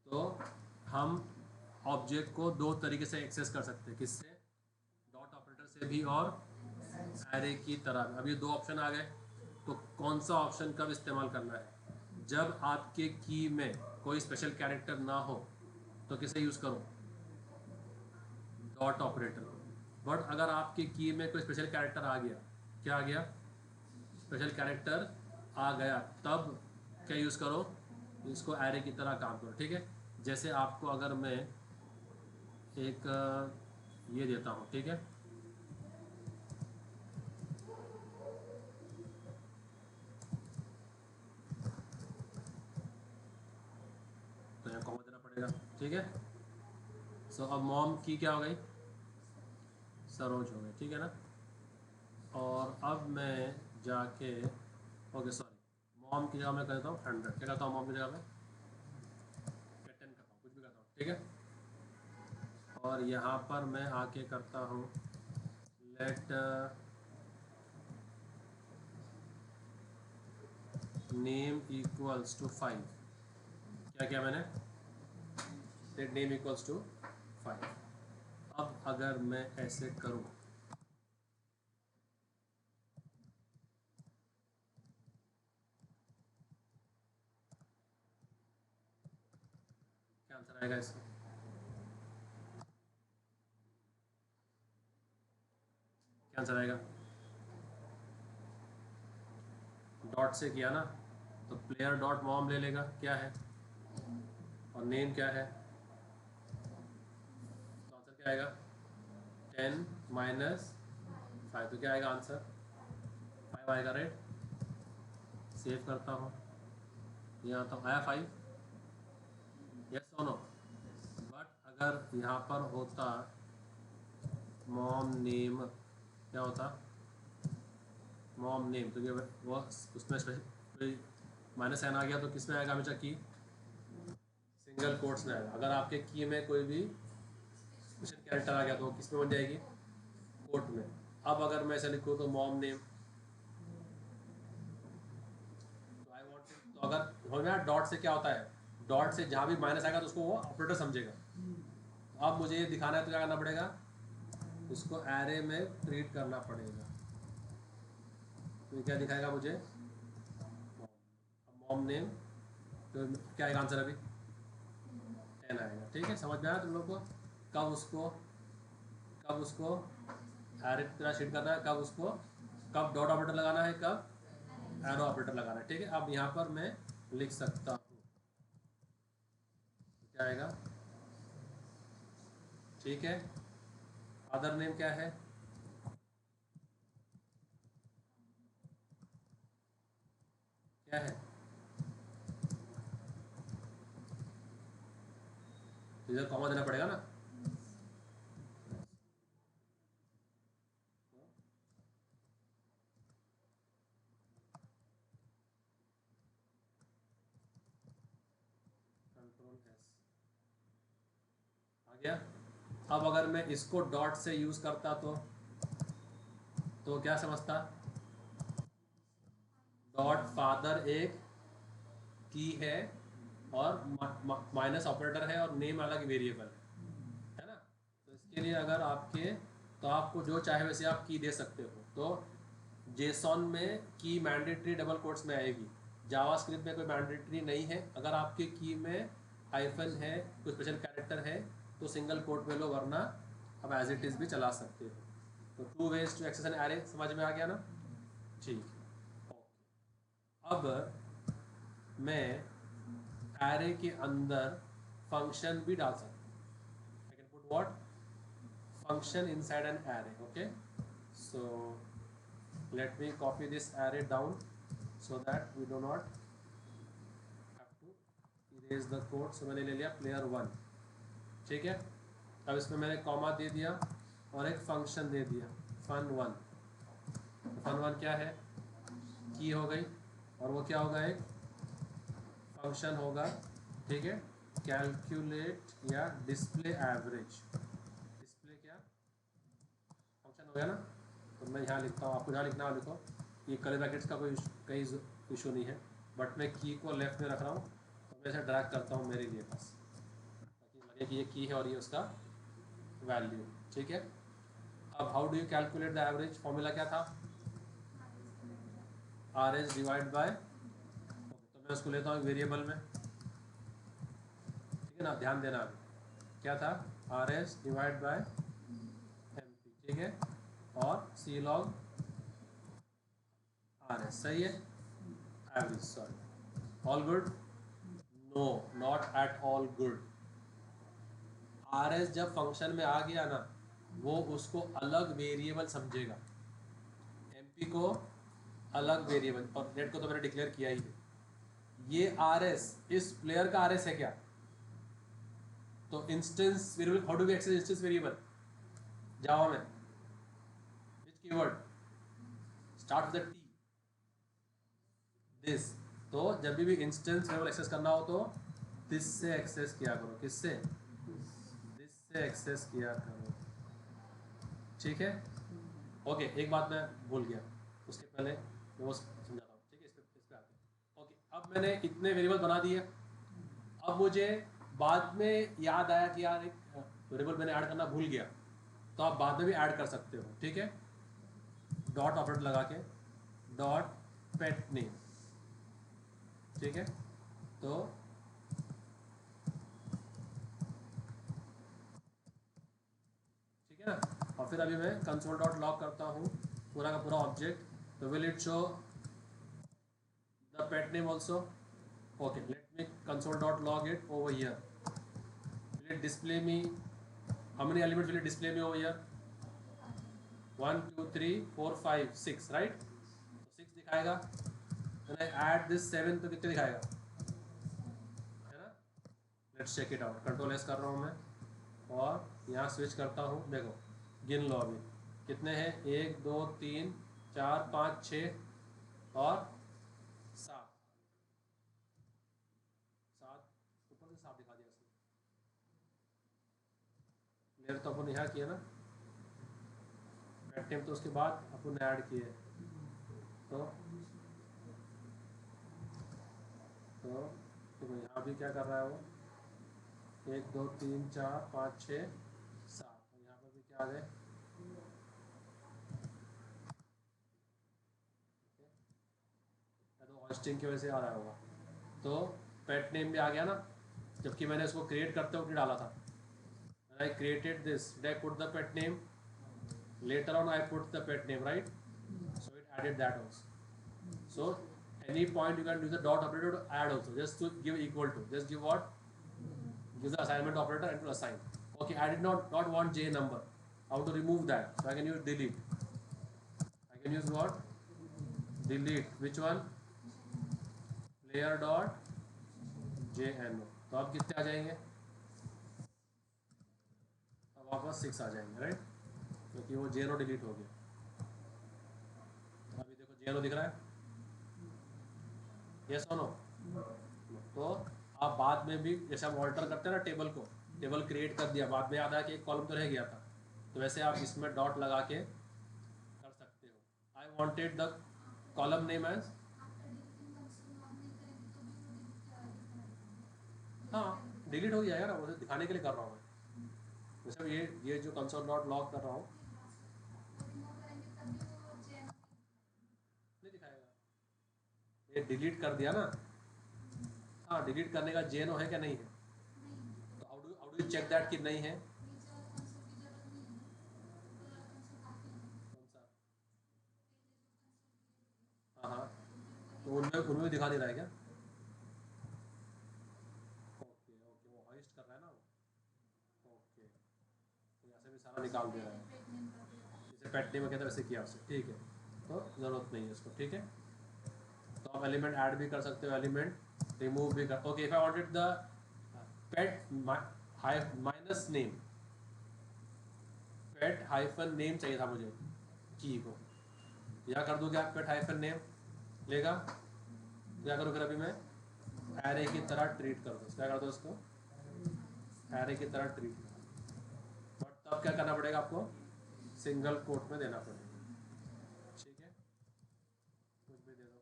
तो हम ऑब्जेक्ट को दो तरीके से एक्सेस कर सकते हैं। किससे? डॉट ऑपरेटर से भी और एरे की तरह। अब ये दो ऑप्शन आ गए, तो कौन सा ऑप्शन कब इस्तेमाल करना है? जब आपके की में कोई स्पेशल कैरेक्टर ना हो तो किसे यूज़ करो? Dot operator. बट अगर आपके की में कोई स्पेशल कैरेक्टर आ गया, क्या आ गया? स्पेशल कैरेक्टर आ गया, तब क्या यूज़ करो? इसको एरे की तरह काम करो। ठीक है, जैसे आपको अगर मैं एक ये देता हूँ, ठीक है, तो यहाँ कॉमा देना पड़ेगा। ठीक है, सो अब मॉम की क्या हो गई? सरोज हो गई। ठीक है ना। और अब मैं जाके, ओके सॉरी, मॉम की जगह मैं करता हूँ 100। क्या करता हूँ मॉम की जगह में? 10 करता हूँ, कुछ भी करता हूँ। ठीक है, और यहाँ पर मैं आके करता हूँ लेट नेम इक्वल्स टू 5। क्या किया मैंने? Let name equals to 5। अब अगर मैं ऐसे करूँ, क्या आंसर आएगा इसका? क्या आंसर आएगा? डॉट से किया ना, तो प्लेयर डॉट मॉम ले लेगा, क्या है, और नेम क्या है, तो आंसर क्या आएगा? 10 माइनस 5। तो क्या आएगा आंसर? 5 आएगा, राइट। सेव करता हूँ, यहाँ तो आया 5, यस और नो। बट अगर यहाँ पर होता मॉम नेम, क्या होता? मॉम नेम, तो ये वो उसमें कोई माइनस एन आ गया तो किस में आएगा हमेशा? की सिंगल कोट्स में आएगा। अगर आपके की में कोई भी स्पेशल कैरेक्टर आ गया तो किस में बन जाएगी? कोट में। अब अगर मैं ऐसे लिखूँ तो मॉम नेम, तो आई वांट, तो अगर हो गया डॉट से क्या होता है? डॉट से जहाँ भी माइनस आएगा तो उसको वो ऑपरेटर समझेगा। तो अब मुझे ये दिखाना है तो क्या करना पड़ेगा? इसको एरे में ट्रीट करना पड़ेगा। तो ये क्या दिखाएगा मुझे? मॉम नेम, तो क्या आएगा आंसर अभी? 10 आएगा। ठीक है, समझ में आया तुम लोग को? कब उसको एरे की तरह शीट करना है, कब उसको, कब डॉट ऑपरेटर लगाना है, कब एरो ऑपरेटर लगाना है। ठीक है, अब यहाँ पर मैं लिख सकता हूँ, क्या आएगा? ठीक है, फादर नेम क्या है? क्या है? तो इधर कॉमा देना पड़ेगा ना। कंट्रोल एस, आ गया। अब अगर मैं इसको डॉट से यूज़ करता तो क्या समझता, डॉट फादर एक की है और माइनस ऑपरेटर है और नेम अलग वेरिएबल है ना। तो इसके लिए अगर आपके, तो आपको जो चाहे वैसे आप की दे सकते हो। तो जेसॉन में की मैंडेटरी डबल कोट्स में आएगी, जावास्क्रिप्ट में कोई मैंडेटरी नहीं है। अगर आपके की में हाइफन है, कोई स्पेशल कैरेक्टर है तो सिंगल कोट में लो, वरना आप एज इट इज़ भी चला सकते हो। तो 2 ways to access an array, समझ में आ गया ना। ठीक है, ओके। अब मैं एरे के अंदर फंक्शन भी डाल सकता हूँ। आई can put what, function inside an array. Okay, so let me copy this array down so that we do not have to erase the code। so मैंने ले लिया player 1, ठीक है। अब इसमें मैंने कॉमा दे दिया और एक फंक्शन दे दिया fun1। fun1 क्या है, की हो गई, और वो क्या होगा, एक फंक्शन होगा, ठीक है। कैलकुलेट या डिस्प्ले एवरेज, डिस्प्ले क्या फंक्शन हो गया ना। तो मैं यहाँ लिखता हूँ, आपको जहाँ लिखना हो लिखो। ये कर्ली ब्रैकेट्स का कोई कहीं इशू नहीं है, बट मैं की को लेफ्ट में रख रहा हूँ, तो मैं इसे ड्रैग करता हूँ मेरे लिए बस, ताकि लगे कि ये की है और ये उसका वैल्यू, ठीक है। अब how do you calculate the average, formula क्या था, आर एच डिवाइड बाय, तो मैं उसको लेता हूँ वेरिएबल में, ठीक है ना। ध्यान देना, अभी क्या था, R H divide by M P, ठीक है, और सी लॉग आर एस, सही है। Average, sorry, all good, no not at all good. R S जब फंक्शन में आ गया ना, वो उसको अलग वेरिएबल समझेगा, एम पी को अलग वेरिएबल, और नेट को तो मैंने डिक्लेयर किया ही है। ये आर एस इस प्लेयर का आर एस है क्या, तो instance variable, how do we access instance variable Java में, which keyword start with T, this. तो जब भी इंस्टेंस वेरिएबल एक्सेस करना हो तो दिस से एक्सेस किया करो, किससे, दिस से एक्सेस किया करो, ठीक है। ओके, एक बात मैं भूल गया, उसके पहले मैं वो समझाता हूँ, ठीक है। इस पे आते हैं। ओके, अब मैंने इतने वेरिएबल बना दिए। अब मुझे बाद में याद आया कि यार एक वेरिएबल मैंने ऐड करना भूल गया, तो आप बाद में भी ऐड कर सकते हो, ठीक है। डॉट ऑपरेटर लगा के, डॉट पेट नेम, ठीक है। तो ठीक है ना। और फिर अभी मैं कंसोल डॉट लॉग करता हूँ पूरा का पूरा ऑब्जेक्ट, तो will it show the pet name also. Okay, let me console dot log it over here, will it display me, how many elements will it display me over here, 1 2 3 4 5 6, right. तो 6 दिखाएगा, when I add this 7 तो कितने दिखाएगा, है ना। Let's check it out, control S कर रहा हूँ मैं, और यहाँ स्विच करता हूँ, देखो गिन लो अभी कितने हैं, 1 2 3 4 5 6 और 7, 7 ऊपर से 7 दिखा दिया इसने। लेयर तो अपन यहाँ किया ना, बैक टाइम तो उसके बाद अपन ने ऐड किए, तो देखो यहाँ भी क्या कर रहा है वो, 1 2 3 4 5 6 7, और यहाँ पर भी क्या आ गए, तो होस्टिंग की वजह से आ रहा होगा। तो पेट नेम भी आ गया ना, जबकि मैंने इसको क्रिएट करते वक्त नहीं डाला था। I created this, did I put the pet name, later on I put the pet name, right, so it added that also। so any point you can use the dot operator to add also, just to give equal to, just give what, give the assignment operator and to assign। okay, I did not want j number, how to remove that, so I can use delete, I can use what, delete, which one, player dot jno। तो अब कितने आ जाएंगे, अब वापस 6 आ जाएंगे, right, क्योंकि वो जेनो डिलीट हो गया। अभी देखो जेनो दिख रहा है, यस और नो। तो आप बाद में भी जैसे हम ऑल्टर करते हैं ना टेबल को, टेबल क्रिएट कर दिया, बाद में याद आया कि एक कॉलम तो रह गया था, तो वैसे आप इसमें डॉट लगा के कर सकते हो। I wanted the column name age, हाँ डिलीट हो जाएगा ना, मुझे दिखाने के लिए कर रहा हूँ मैं। जैसे ये जो कंसोल डॉट लॉग कर रहा हूँ नहीं दिखाएगा, ये डिलीट कर दिया ना। हाँ डिलीट करने का जेनो है क्या, नहीं है, तो how do you check that कि नहीं है। कौन सा, हाँ हाँ, तो उनमें उनमें दिखा नहीं रहा है क्या। ओके ओके, वो हॉइस्ट कर रहा है ना वो, ओके, तो यहाँ से भी सारा निकाल दे रहा है, जैसे पेट नेम कहता है वैसे किया उससे, ठीक है, तो ज़रूरत नहीं है इसको, ठीक है। तो आप एलिमेंट ऐड भी कर सकते हो, एलिमेंट रिमूव भी कर, okay if I wanted the pet minus name, pet hyphen name चाहिए था मुझे की को, यहाँ कर दूँ क्या, पेट हाइफन नेम लेगा, क्या करूँ फिर अभी मैं एरे की तरह ट्रीट कर दो, क्या कर दो उसको एरे की तरह ट्रीट करो, बट तब क्या करना पड़ेगा आपको, सिंगल कोट में देना पड़ेगा, ठीक है, कुछ भी दे दो।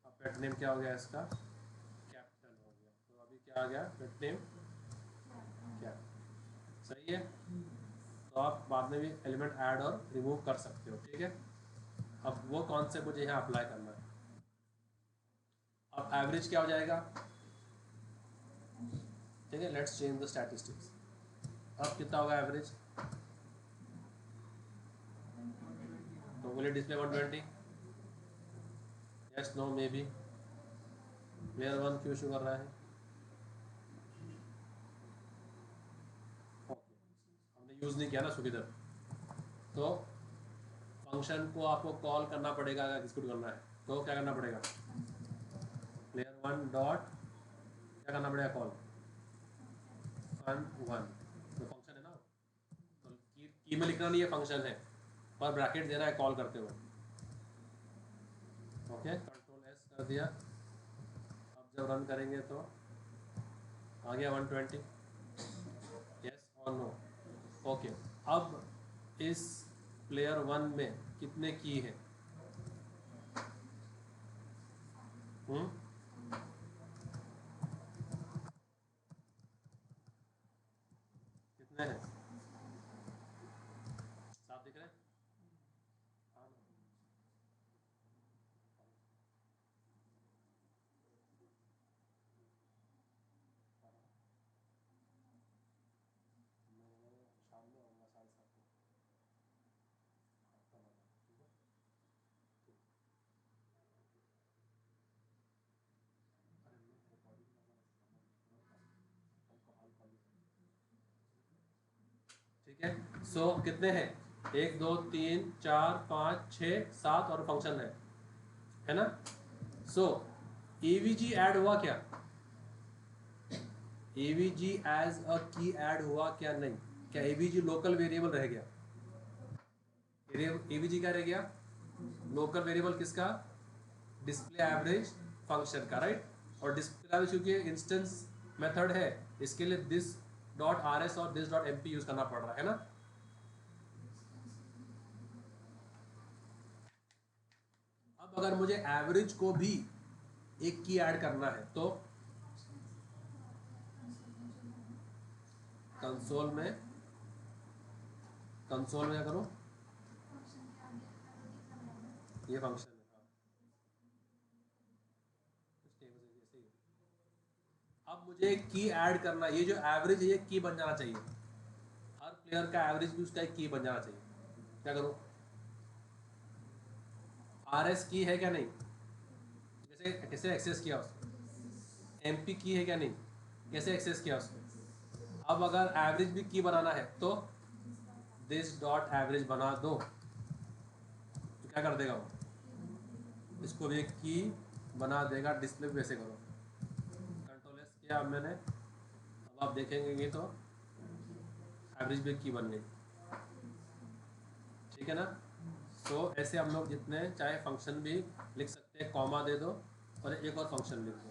अब पेट नेम क्या हो गया इसका, कैप्टन हो गया, तो अभी क्या आ गया पेट नेम कैप्टन, सही है। तो आप बाद में भी एलिमेंट ऐड और रिमूव कर सकते हो, ठीक है। अब वो कॉन्सेप्ट मुझे यहाँ अप्लाई करना है। अब एवरेज क्या हो जाएगा, ठीक है, लेट्स चेंज द स्टैटिस्टिक्स। अब कितना होगा एवरेज, तो बोले display 120, yes no may be, player 1 क्यों शो कर रहा है, ओके हमने यूज़ नहीं किया ना सुविधा, तो फंक्शन को आपको कॉल करना पड़ेगा, अगर एग्जीक्यूट करना है तो क्या करना पड़ेगा, प्लेयर 1 डॉट क्या करना पड़ेगा, कॉल फन 1, तो फंक्शन है ना, तो की में लिखना नहीं है फंक्शन है, पर ब्रैकेट देना है कॉल करते हुए, ओके कंट्रोल एस कर दिया। अब जब रन करेंगे तो आ गया 120, यस और नो, ओके। अब इस प्लेयर 1 में कितने की है, हम्म, कितने हैं, साफ दिख रहे हैं, हाँ ना? मैं शाम में आऊँगा 7:30 को, आपका नंबर, ठीक है, ठीक। अरे मैं रिकॉर्डिंग ठीक है। सो कितने हैं, 1 2 3 4 5 6 7 और फंक्शन है ना। सो एवीजी ऐड हुआ क्या, एवीजी एज अ की ऐड हुआ क्या, नहीं, क्या एवीजी लोकल वेरिएबल रह गया, एवीजी क्या रह गया, लोकल वेरिएबल किसका, डिस्प्ले एवरेज फंक्शन का, राइट। और डिस्प्ले एवरेज क्योंकि इंस्टेंस मेथड है, इसके लिए दिस डॉट आर एस और this dot M P use करना पड़ रहा है ना। अब अगर मुझे एवरेज को भी एक की ऐड करना है तो कंसोल में क्या करो, ये फंक्शन है, हाँ कुछ नहीं, बस ऐसे ही। अब मुझे एक की ऐड करना, ये जो एवरेज है ये की बन जाना चाहिए, हर प्लेयर का एवरेज भी उसका एक की बन जाना चाहिए, क्या करो, आर एस की है क्या नहीं, कैसे कैसे एक्सेस किया उसको, एम पी की है क्या नहीं, कैसे एक्सेस किया उसको। अब अगर एवरेज भी की बनाना है तो दिस डॉट एवरेज बना दो, तो क्या कर देगा वो, इसको भी एक की बना देगा, डिस्प्ले भी वैसे करो, कंट्रोल एस किया अब मैंने, अब आप देखेंगे ये तो एवरेज भी एक की बन गई, ठीक है ना। सो ऐसे हम लोग जितने चाहे फंक्शन भी लिख सकते हैं, कॉमा दे दो और एक और फंक्शन लिख दो,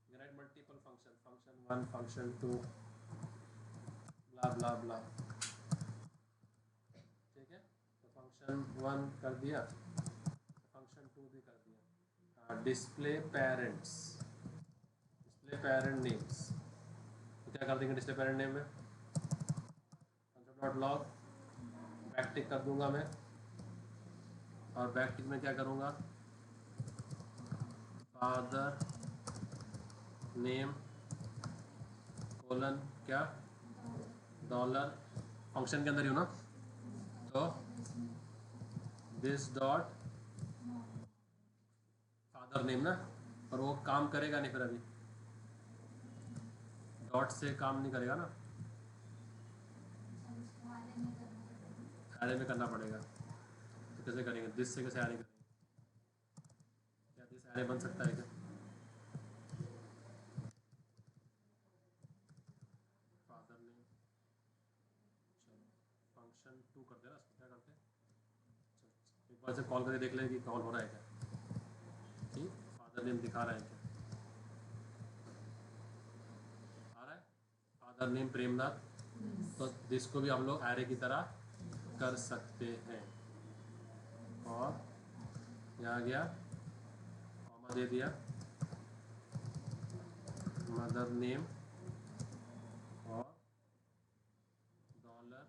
grade multiple function, function 1 function 2 ब्ला ब्ला ब्ला। ठीक है, तो फंक्शन 1 कर दिया, फंक्शन 2 भी कर दिया। Display parents, display parent names, तो क्या कर देंगे डिस्प्ले पेरेंट नेम में, डॉट लॉग बैक टिक कर दूंगा मैं, और बैक टिक में क्या करूँगा, फादर नेम कोलन क्या, डॉलर, फंक्शन के अंदर ही हो ना, तो दिस डॉट फादर नेम ना, और वो काम करेगा नहीं फिर, अभी डॉट से काम नहीं करेगा ना, एरे में करना पड़ेगा। तो कैसे करेंगे, दिस से कैसे एरे करेंगे, क्या दिस एरे बन सकता है क्या, फादर नेम, चलो फंक्शन 2 कर दे ना, इसको क्या करते हैं, चलो एक बार से कॉल करके देख लें कि कॉल हो रहा है क्या, ठीक, फादर नेम दिखा रहा है क्या, आ रहा है फादर नेम प्रेमनाथ, तो दिस को भी हम लोग एरे की तरह कर सकते हैं, और यहाँ गया कॉमा दे दिया, मदर नेम और डॉलर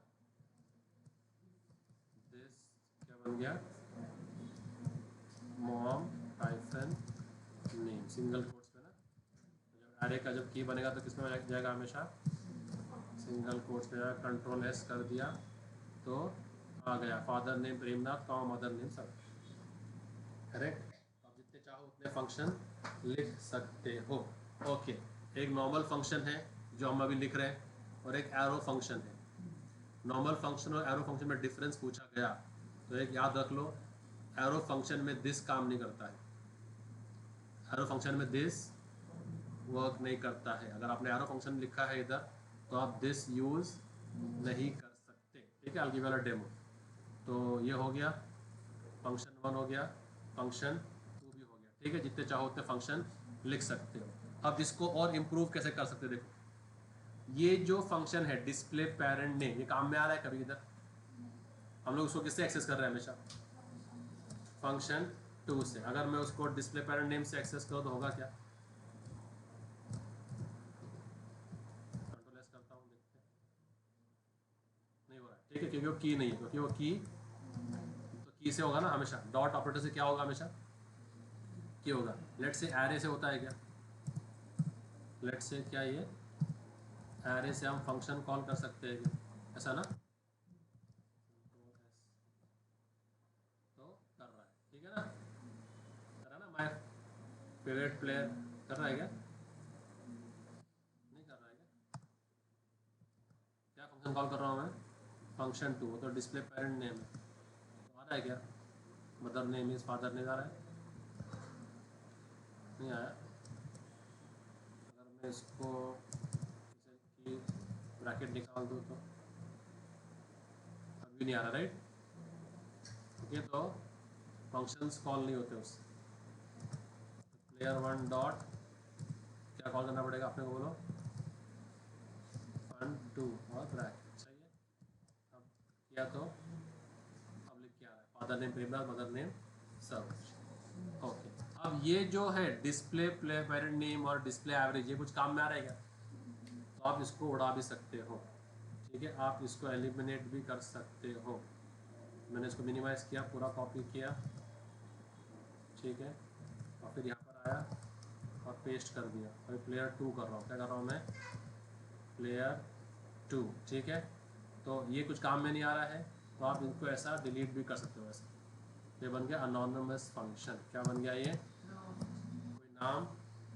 दिस क्या बन गया, mom hyphen name, single quotes पे ना, जब एरे का जब की बनेगा तो किसमें जाएगा हमेशा, सिंगल कोट्स पे जाएगा, कंट्रोल एस कर दिया तो आ गया father name Premnath comma mother name सब, करेक्ट। आप जितने चाहो उतने फंक्शन लिख सकते हो। ओके, एक नॉर्मल फंक्शन है जो हम अभी लिख रहे हैं, और एक एरो फंक्शन है। नॉर्मल फंक्शन और एरो फंक्शन में डिफरेंस पूछा गया तो एक याद रख लो, एरो फंक्शन में दिस काम नहीं करता है, एरो फंक्शन में दिस वर्क नहीं करता है। अगर आपने एरो फंक्शन लिखा है इधर तो आप दिस यूज़ नहीं कर सकते, ठीक है। अलगी वाला डेमो, तो ये हो गया फंक्शन 1 हो गया, फंक्शन 2 भी हो गया, ठीक है। जितने चाहो उतने फंक्शन लिख सकते हो। अब इसको और इम्प्रूव कैसे कर सकते हो, देखो ये जो फंक्शन है डिस्प्ले पेरेंट नेम, ये काम में आ रहा है कभी इधर, हम लोग उसको किससे एक्सेस कर रहे हैं हमेशा, फंक्शन 2 से। अगर मैं उसको डिस्प्ले पेरेंट नेम से एक्सेस करूँ तो होगा क्या, कंट्रोल एस करता हूँ, देखते हैं नहीं हो रहा है, ठीक है, क्योंकि वो की नहीं है, क्योंकि वो की तो की से होगा ना हमेशा, डॉट ऑपरेटर से क्या होगा हमेशा, की होगा। लेट से एरे से होता है क्या, लेट से क्या ये एरे से हम फंक्शन कॉल कर सकते हैं क्या, ऐसा ना, तो कर रहा है, ठीक है ना, कर रहा है ना, माय फेवरेट प्लेयर कर रहा है क्या, नहीं कर रहा है क्या, क्या फंक्शन कॉल कर रहा हूँ मैं, फंक्शन 2, तो डिस्प्ले पेरेंट नेम है, तो आ रहा है क्या, mother name is father name आ रहा है, नहीं आया। अगर मैं इसको जैसे कि ब्रैकेट निकाल दूँ तो अभी नहीं आ रहा, राइट, ओके, तो फंक्शंस कॉल नहीं होते उससे। प्लेयर 1 डॉट क्या कॉल करना पड़ेगा अपने को, बोलो, फन 2 और ब्रैकेट, सही है। अब किया तो अब लिख के आ रहा है father name Premnath, mother name Saroj, okay. अब ये जो है डिस्प्ले प्ले पेरेंट नेम और डिस्प्ले एवरेज, ये कुछ काम में आ रहा है क्या, तो आप इसको उड़ा भी सकते हो, ठीक है, आप इसको एलिमिनेट भी कर सकते हो। मैंने इसको मिनिमाइज़ किया, पूरा कॉपी किया, ठीक है, और फिर यहाँ पर आया और पेस्ट कर दिया। अभी प्लेयर 2 कर रहा हूँ, क्या कर रहा हूँ मैं, प्लेयर 2, ठीक है। तो ये कुछ काम में नहीं आ रहा है, तो आप इनको ऐसा डिलीट भी कर सकते हो, ऐसा। ये बन गया अनोनिमस फंक्शन, क्या बन गया ये, कोई नाम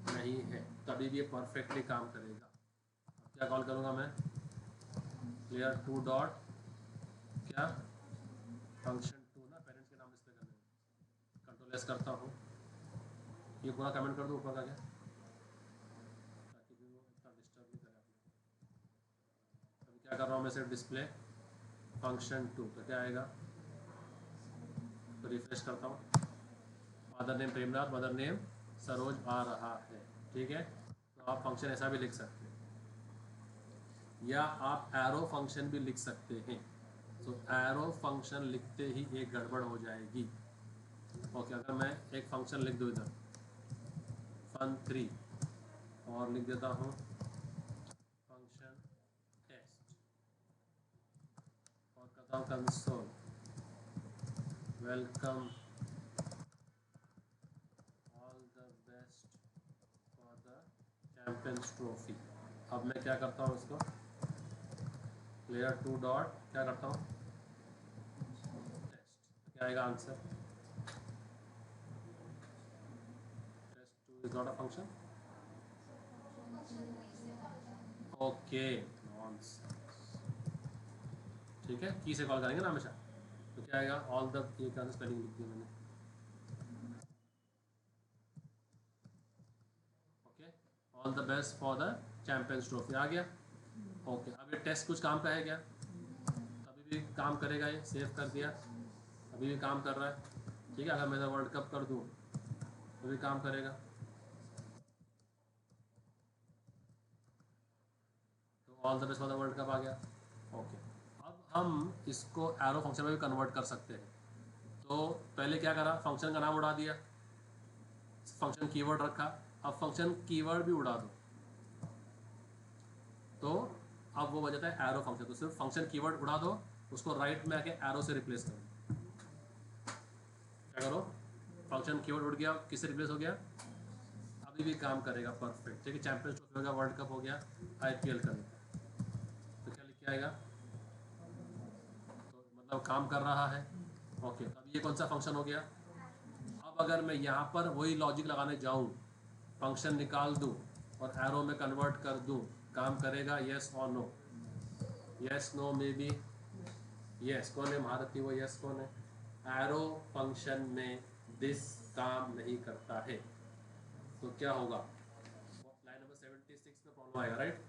नहीं है, तभी भी ये परफेक्टली काम करेगा। अब क्या कॉल करूँगा मैं, प्लेयर 2 डॉट क्या, फंक्शन 2 ना, पेरेंट्स के नाम डिस्प्ले करने में, कंट्रोल एस करता हूँ, ये पूरा कमेंट कर दूँ ऊपर का क्या, ताकि भी वो इतना डिस्टर्ब नहीं करे आपने। अभी क्या कर रहा हूँ मैं, सिर्फ डिस्प्ले फंक्शन 2, तो क्या आएगा, तो रिफ्रेश करता हूँ, father name Premnath, mother name Saroj आ रहा है, ठीक है। तो आप फंक्शन ऐसा भी लिख सकते हैं। या आप एरो फंक्शन भी लिख सकते हैं। तो एरो फंक्शन लिखते ही एक गड़बड़ हो जाएगी। ओके, अगर मैं एक फंक्शन लिख दूँ इधर fun3 और लिख देता हूँ फंक्शन टेस्ट और कहता हूँ console welcome all the best for the champions trophy. अब मैं क्या करता हूँ इसको लेयर 2 डॉट क्या करता हूँ टेस्ट, क्या आएगा answer? Test 2 is not a function. Okay, ठीक है, की से कॉल करेंगे ना हमेशा। तो क्या आएगा ऑल द, ये क्या स्पेलिंग लिख दी मैंने। Okay, all the best for the champions trophy आ गया। ओके, अब ये टेस्ट कुछ काम का है क्या? अभी भी काम करेगा, ये सेव कर दिया, अभी भी काम कर रहा है। ठीक है, अगर मैं वर्ल्ड कप कर दूँ तो भी काम करेगा। तो all the best for the world cup आ गया। ओके, अब हम इसको एरो फंक्शन में भी कन्वर्ट कर सकते हैं। तो पहले क्या करा, फंक्शन का नाम उड़ा दिया, फंक्शन कीवर्ड रखा। अब फंक्शन कीवर्ड भी उड़ा दो तो अब वो बजाता है एरो फंक्शन। तो सिर्फ फंक्शन कीवर्ड उड़ा दो, उसको राइट में आके एरो से रिप्लेस करो। क्या करो, फंक्शन कीवर्ड उड़ गया, किससे रिप्लेस हो गया? अभी भी काम करेगा, परफेक्ट। ठीक है, चैंपियंस ट्रॉफी हो गया, वर्ल्ड कप हो गया, आईपीएल का तो क्या लिख के आएगा? तो मतलब काम कर रहा है। ओके, अब ये कौन सा फंक्शन हो गया? अब अगर मैं यहाँ पर वही लॉजिक लगाने जाऊँ, फंक्शन निकाल दूँ और एरो में कन्वर्ट कर दूँ, काम करेगा? यस और no? Yes no may be yes. कौन है महारथी? वो यस कौन है? एरो फंक्शन में दिस काम नहीं करता है। तो क्या होगा? लाइन नंबर 76 में प्रॉब्लम आएगा, राइट?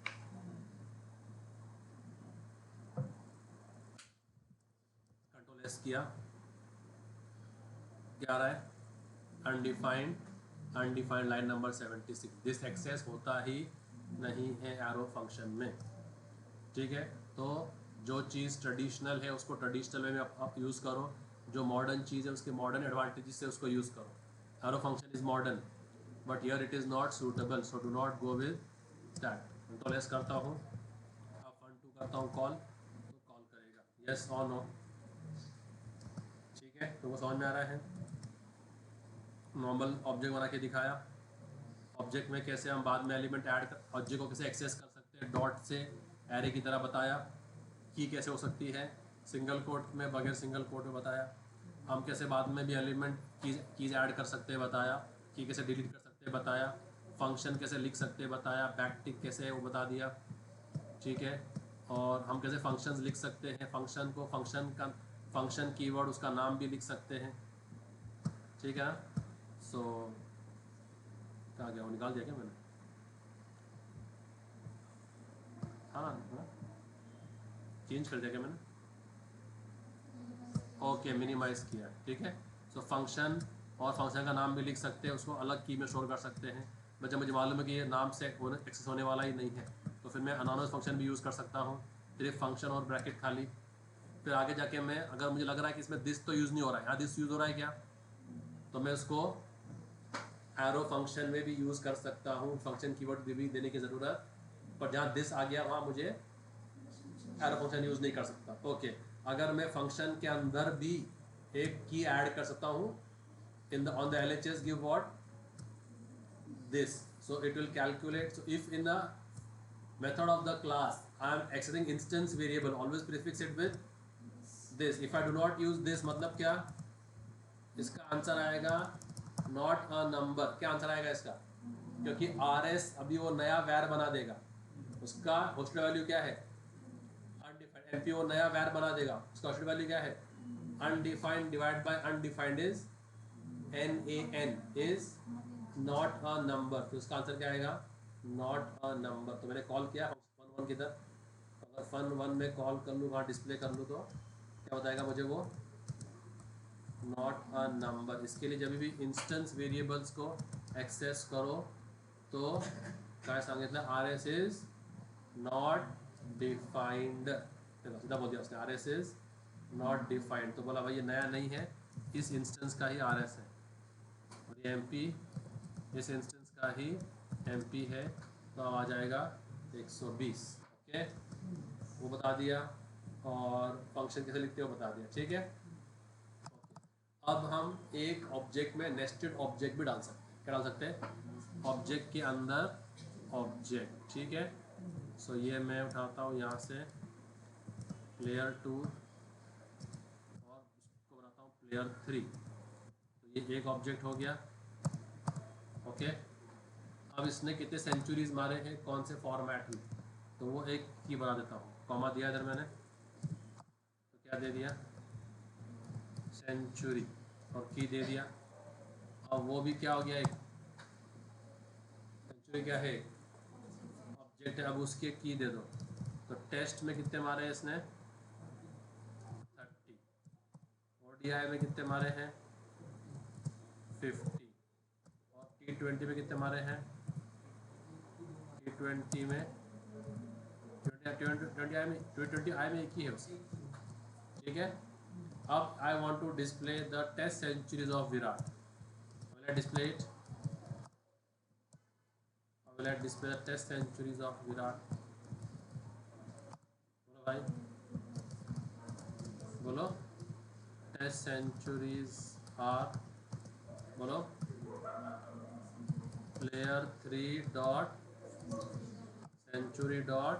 कंट्रोल एस किया, क्या आ रहा है? Undefined, undefined line number 76। This access होता ही नहीं है एरो फंक्शन में। ठीक है, तो जो चीज़ ट्रेडिशनल है उसको ट्रेडिशनल वे में आप यूज़ करो, जो मॉडर्न चीज़ है उसके मॉडर्न एडवांटेजेस से उसको यूज़ करो। Arrow function is modern but here it is not suitable, so do not go with that. Control S करता हूँ, अब fun2 करता हूँ कॉल, तो कॉल करेगा यस और नो। ठीक है, तो वो समझ में आ रहा है। नॉर्मल ऑब्जेक्ट बना के दिखाया, ऑब्जेक्ट में कैसे हम बाद में एलिमेंट ऐड कर, ऑब्जेक्ट को कैसे एक्सेस कर सकते हैं डॉट से, एरे की तरह बताया। की कैसे हो सकती है सिंगल कोट में, बगैर सिंगल कोट में बताया। हम कैसे बाद में भी एलिमेंट कीज ऐड कर सकते हैं बताया। की कैसे डिलीट कर सकते हैं बताया। फंक्शन कैसे लिख सकते हैं बताया। बैक टिक कैसे है वो बता दिया। ठीक है, और हम कैसे फंक्शंस लिख सकते हैं, फंक्शन को, फंक्शन का फंक्शन कीवर्ड उसका नाम भी लिख सकते हैं। ठीक है ना? सो कहाँ गया वो, निकाल दिया क्या मैंने? हाँ हाँ, चेंज कर दिया क्या मैंने? ओके, मिनिमाइज़ किया, ठीक है। सो फंक्शन, और फंक्शन का नाम भी लिख सकते हैं, उसको अलग की में स्टोर कर सकते हैं। बट जब मुझे मालूम है कि ये नाम से एक्सेस होने वाला ही नहीं है, तो फिर मैं अनोनिमस फंक्शन भी यूज़ कर सकता हूँ। सिर्फ फंक्शन और ब्रैकेट खाली। फिर आगे जाके मैं, अगर मुझे लग रहा है कि इसमें दिस तो यूज़ नहीं हो रहा है, यहाँ दिस यूज़ हो रहा है क्या, तो मैं उसको एरो फंक्शन में भी यूज़ कर सकता हूँ। फंक्शन कीवर्ड भी देने की ज़रूरत, पर जहाँ दिस आ गया वहाँ मुझे एरो फंक्शन यूज़ नहीं कर सकता। ओके, अगर मैं फंक्शन के अंदर भी एक की ऐड कर सकता हूँ, in the on the LHS give what, this, so it will calculate. So if in the method of the class I am accessing instance variable, always prefix it with this. If I do not use this, मतलब क्या? इसका answer आएगा not a number. क्या answer आएगा इसका? क्योंकि RS अभी वो नया वैर बना देगा, उसका होस्टेड वैल्यू क्या है? अनडिफाइंड। MP वो नया वैर बना देगा, उसका होस्टेड वैल्यू क्या है? Undefined divide by undefined is NaN is not a number. तो इसका आंसर क्या आएगा? Not a number. तो मैंने कॉल किया फन वन किधर, अगर फन वन में कॉल कर लूँ, वहाँ डिस्प्ले कर लूँ, तो क्या बताएगा मुझे वो? Not a number. इसके लिए जब भी इंस्टेंस वेरिएबल्स को एक्सेस करो तो क्या सांगितलं, RS इज नॉट डिफाइंड, चलो सीधा बोल दिया उसने, R S is not defined, तो बोला भाई ये नया नहीं है, इस इंस्टेंस का ही आर एस है, और ये एम पी इस इंस्टेंस का ही एम पी है, तो अब आ जाएगा 120। ओके, वो बता दिया, और फंक्शन कैसे लिखते हो बता दिया, ठीक है। अब हम एक ऑब्जेक्ट में नेस्टेड ऑब्जेक्ट भी डाल सकते हैं, क्या डाल सकते हैं, ऑब्जेक्ट के अंदर ऑब्जेक्ट, ठीक है। सो ये मैं उठाता हूँ यहाँ से प्लेयर 2 और उसको बनाता हूँ प्लेयर 3, तो ये एक ऑब्जेक्ट हो गया। ओके, अब इसने कितने सेंचुरीज मारे हैं कौन से फॉर्मेट में, तो वो एक की बना देता हूँ, कॉमा दिया इधर मैंने, तो क्या दे दिया, सेंचुरी, और की दे दिया। अब वो भी क्या हो गया, एक सेंचुरी क्या है, ऑब्जेक्ट है, अब उसके की दे दो, तो टेस्ट में कितने मारे हैं इसने 30, ओडीआई में कितने मारे हैं 50, और T20 में कितने मारे हैं, T20 में 20 आई में एक ही है उसकी, ठीक है। अब I want to display the test centuries of Virat, will I display it, will I display the test centuries of Virat, बोलो भाई बोलो, टेस्ट सेंचुरीज आर, बोलो player 3 dot century dot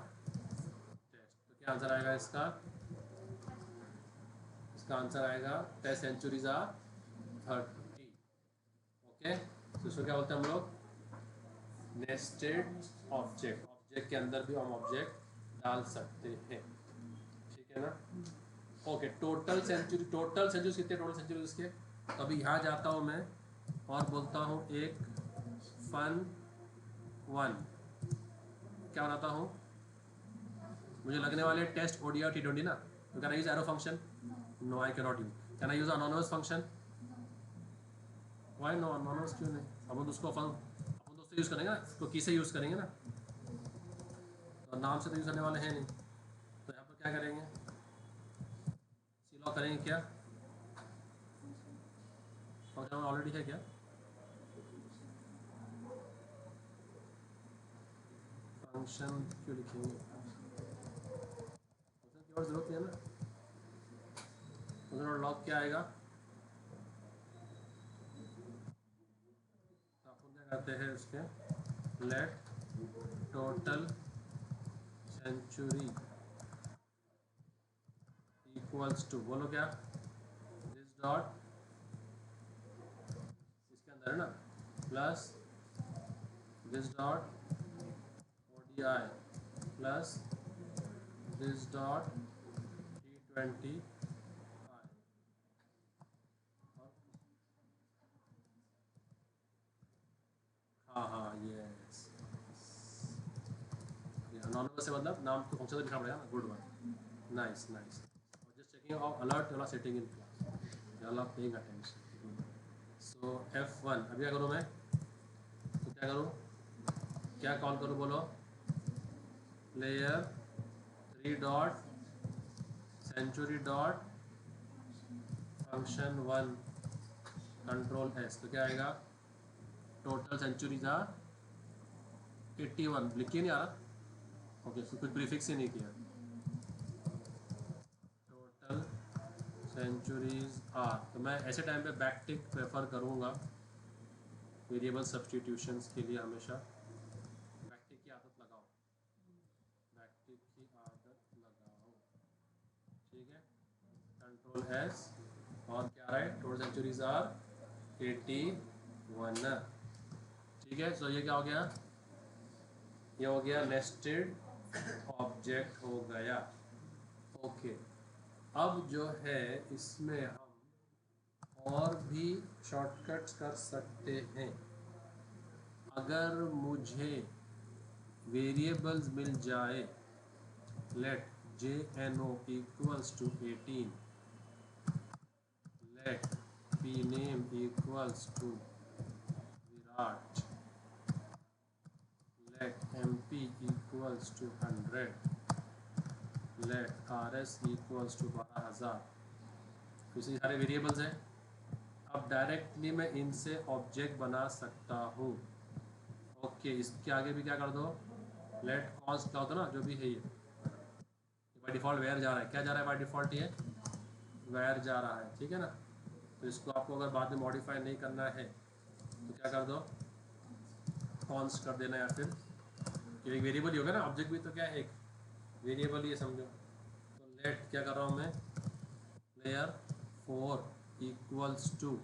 test, तो क्या आंसर आएगा इसका, इसका आंसर आएगा टेस्ट सेंचुरीज आर 30। ओके, तो इसको क्या बोलते हैं हम लोग, नेस्टेड ऑब्जेक्ट, ऑब्जेक्ट के अंदर भी हम ऑब्जेक्ट डाल सकते हैं, ठीक है ना। ओके, टोटल सेंचुरी कितने, टोटल सेंचुरी इसके, तो अभी यहाँ जाता हूँ मैं और बोलता हूँ एक फन 1, क्या बनाता हूँ, मुझे लगने वाले टेस्ट ओडीआई और T20 ना, तो can I use arrow function, no I can not use, can I use anonymous function, why no, anonymous क्यों नहीं, अपन तो उसको अपन तो उससे यूज़ करेंगे ना, तो की से यूज़ करेंगे ना, तो नाम से तो यूज़ करने वाले हैं नहीं, तो यहाँ पर क्या करेंगे, सी लॉ करेंगे क्या, फंक्शन ऑलरेडी है क्या, फंक्शन क्यों लिखेंगे, फंक्शन की और जरूरत नहीं है ना, फंक्शन और लॉग क्या आएगा, तो अपन क्या करते हैं उसके, let total century equals to, बोलो क्या, दिस डॉट इसके अंदर है ना, plus this dot ODI plus this dot T20 I, हाँ हाँ यस, अनोनिमस से मतलब नाम तो फंक्शन से लिखना पड़ेगा ना, good one, nice nice, just checking of alert, वाला setting in class, all are paying attention. So F1 अभी क्या करूँ मैं, तो क्या करूँ, क्या कॉल करूँ बोलो, player 3 dot century dot function 1 control S, तो क्या आएगा, टोटल सेंचुरीज आर 81, लिखिए नहीं आ रहा, ओके, कुछ प्रीफिक्स ही नहीं किया, टोटल सेंचुरीज आर, तो मैं ऐसे टाइम पे बैकटिक प्रेफर करूँगा वेरिएबल सब्सटीट्यूशंस के लिए, हमेशा बैकटिक की आदत लगाओ, बैकटिक की आदत लगाओ, ठीक है, कंट्रोल एस, और क्या रहा है, टोटल सेंचुरीज आर 81, ठीक है। सो ये क्या हो गया, ये हो गया नेस्टेड ऑब्जेक्ट हो गया। ओके, अब जो है इसमें हम और भी शॉर्टकट्स कर सकते हैं, अगर मुझे वेरिएबल्स मिल जाए, let JNO equals to 18, let pname equals to Virat, let MP equals to 100, let R S equals to 12,000, इसी सारे वेरिएबल्स हैं। अब डायरेक्टली मैं इनसे ऑब्जेक्ट बना सकता हूँ। ओके, इसके आगे भी क्या कर दो, लेट कॉस्ट क्या होता है ना, जो भी है ये बाय डिफ़ॉल्ट वेयर जा रहा है, क्या जा रहा है बाय डिफ़ॉल्ट, ये वेयर जा रहा है, ठीक है ना। तो इसको आपको अगर बाद में मॉडिफाई नहीं करना है तो क्या कर दो, कॉन्स्ट कर देना, या फिर ये एक वेरिएबल ही होगा ना, ऑब्जेक्ट भी तो क्या है, एक वेरिएबल ही समझो। तो लेट क्या कर रहा हूँ मैं, प्लेयर 4 इक्वल्स टू,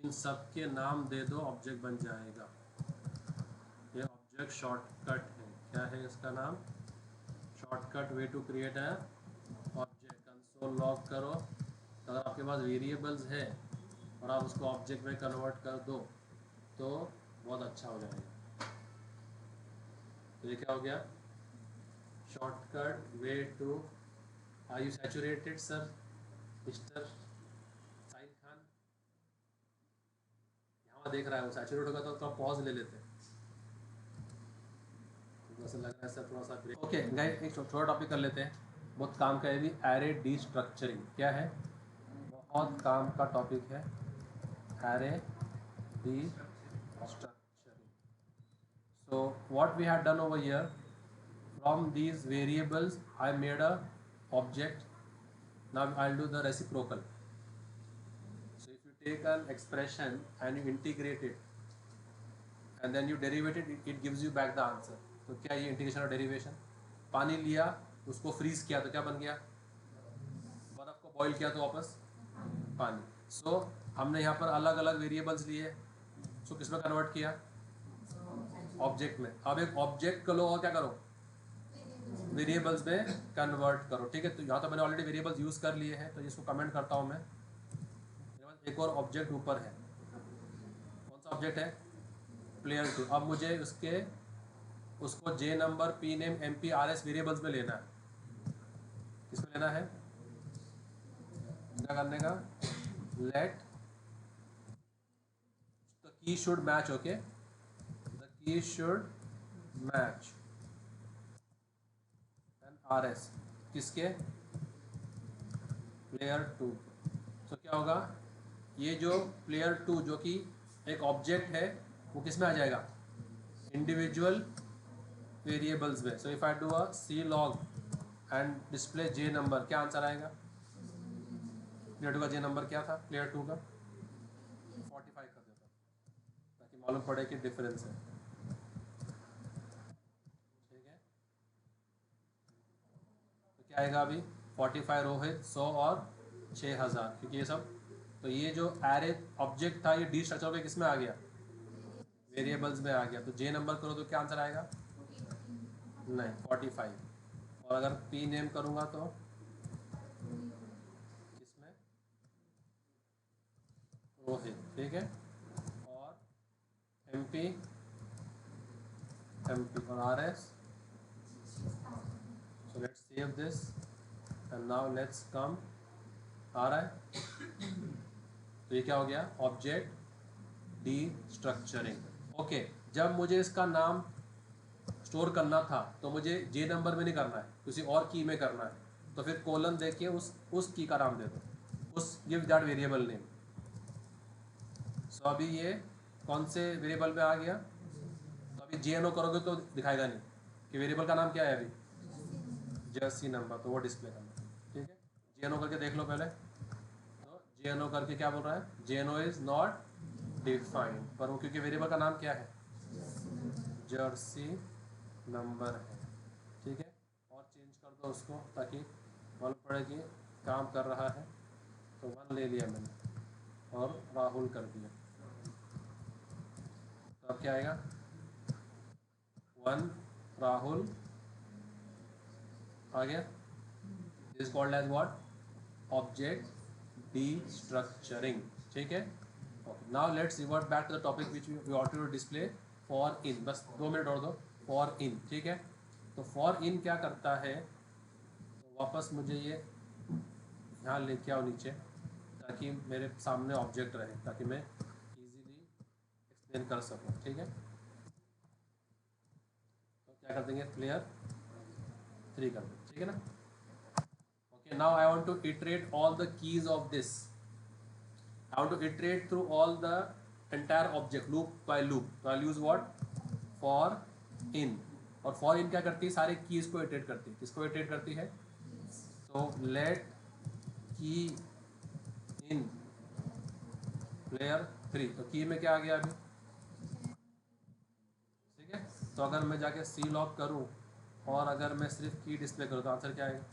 इन सब के नाम दे दो, ऑब्जेक्ट बन जाएगा। ये ऑब्जेक्ट शॉर्टकट है, क्या है इसका नाम, शॉर्टकट वे टू क्रिएट है ऑब्जेक्ट। कंसोल लॉग करो, तो अगर आपके पास वेरिएबल्स है और आप उसको ऑब्जेक्ट में कन्वर्ट कर दो तो बहुत अच्छा हो जाएगा। तो ये क्या हो गया, shortcut way to, are you saturated sir mister Sahil Khan, यहाँ देख रहा है वो सैचुरेट होगा तो आप पॉज ले लेते, ऐसा लग रहा है सर थोड़ा सा ब्रेक। ओके गाइस, एक छोटा टॉपिक कर लेते हैं, बहुत काम का है भी, एरे डी स्ट्रक्चरिंग। क्या है, बहुत काम का टॉपिक है, array D structuring. So what we have done over here, from these variables I made a object. Now I'll do the reciprocal. So if you take an expression and you integrate it and then you derivate it, it gives you back the answer. तो क्या ये integration और derivation, पानी लिया उसको freeze किया तो क्या बन गया, बर्फ को बॉईल किया तो वापस पानी। सो हमने यहाँ पर अलग अलग वेरिएबल्स लिए, सो किस में कन्वर्ट किया, ऑब्जेक्ट में। अब एक ऑब्जेक्ट को लो और क्या करो, वेरिएबल्स में कन्वर्ट करो, ठीक है। तो यहाँ तो मैंने ऑलरेडी वेरिएबल्स यूज़ कर लिए हैं, तो इसको कमेंट करता हूँ मैं। मेरे पास एक और ऑब्जेक्ट ऊपर है, कौन सा ऑब्जेक्ट है, प्लेयर 2। अब मुझे उसको J number, P name, M P, R S variables में लेना है। किसमें लेना है, क्या करने का, let the key should match, okay, the key should match and R S, किसके, प्लेयर 2। तो क्या होगा, ये जो प्लेयर 2 जो कि एक ऑब्जेक्ट है वो किस में आ जाएगा, इंडिविजुअल वेरिएबल्स में। So if I do a C log and display J number, क्या आंसर आएगा, प्लेयर 2 का जे नंबर क्या था, प्लेयर 2 का 45 कर देता, ताकि मालूम पड़े कि डिफरेंस है, ठीक है। तो क्या आएगा अभी, 45 रोहित, 100 और 6000, क्योंकि ये सब, तो ये जो एरे ऑब्जेक्ट था ये डी स्ट्रक्चर पे किस में आ गया, वेरिएबल्स में आ गया। तो जे नंबर करो तो क्या आंसर आएगा, नहीं 45। और अगर पी नेम करूँगा तो किसमें, रोहित, ठीक है। और एम पी और R S, so let's save this and now let's come, आ रहा है। तो ये क्या हो गया, ऑब्जेक्ट डी स्ट्रक्चरिंग। ओके, जब मुझे इसका नाम स्टोर करना था तो मुझे जे नंबर में नहीं करना है, किसी और की में करना है, तो फिर कोलन देके उस की का नाम दे दो, उस गिव दैट वेरिएबल नेम। सो अभी ये कौन से वेरिएबल में आ गया, तो अभी जे एन ओ करोगे तो दिखाएगा नहीं कि वेरिएबल का नाम क्या है, अभी जर्सी नंबर, तो वो डिस्प्ले करना, ठीक है। जे एन ओ करके देख लो पहले, तो जे एन ओ करके क्या बोल रहा है, J N O is not defined, पर वो क्योंकि वेरिएबल का नाम क्या है, जर्सी नंबर है, ठीक है। और चेंज कर दो उसको ताकि मालूम पड़े कि काम कर रहा है। तो 1 ले लिया मैंने और राहुल कर दिया, तो अब क्या आएगा, 1 राहुल आ गया। Is called as what, object destructuring, ठीक है। Okay, now let's revert back to the topic which we wanted to display, for in. बस 2 मिनट और दो, फॉर इन, ठीक है। तो फॉर इन क्या करता है, तो वापस मुझे ये यहाँ लेके आओ नीचे, ताकि मेरे सामने ऑब्जेक्ट रहे, ताकि मैं इजीली एक्सप्लेन कर सकूँ, ठीक है। तो क्या कर देंगे, प्लेयर 3 कर देंगे, ठीक है ना। now I want to iterate all the keys of this. I want to iterate through all the entire object loop by loop. So I'll use what? For in. और for in क्या करती है? सारे keys को iterate करती है. किसको iterate करती है? So let key in player 3. तो key में क्या आ गया अभी? ठीक है. तो अगर मैं जाके C लॉक करूँ और अगर मैं सिर्फ की डिस्प्ले करूँ तो आंसर क्या आएगा?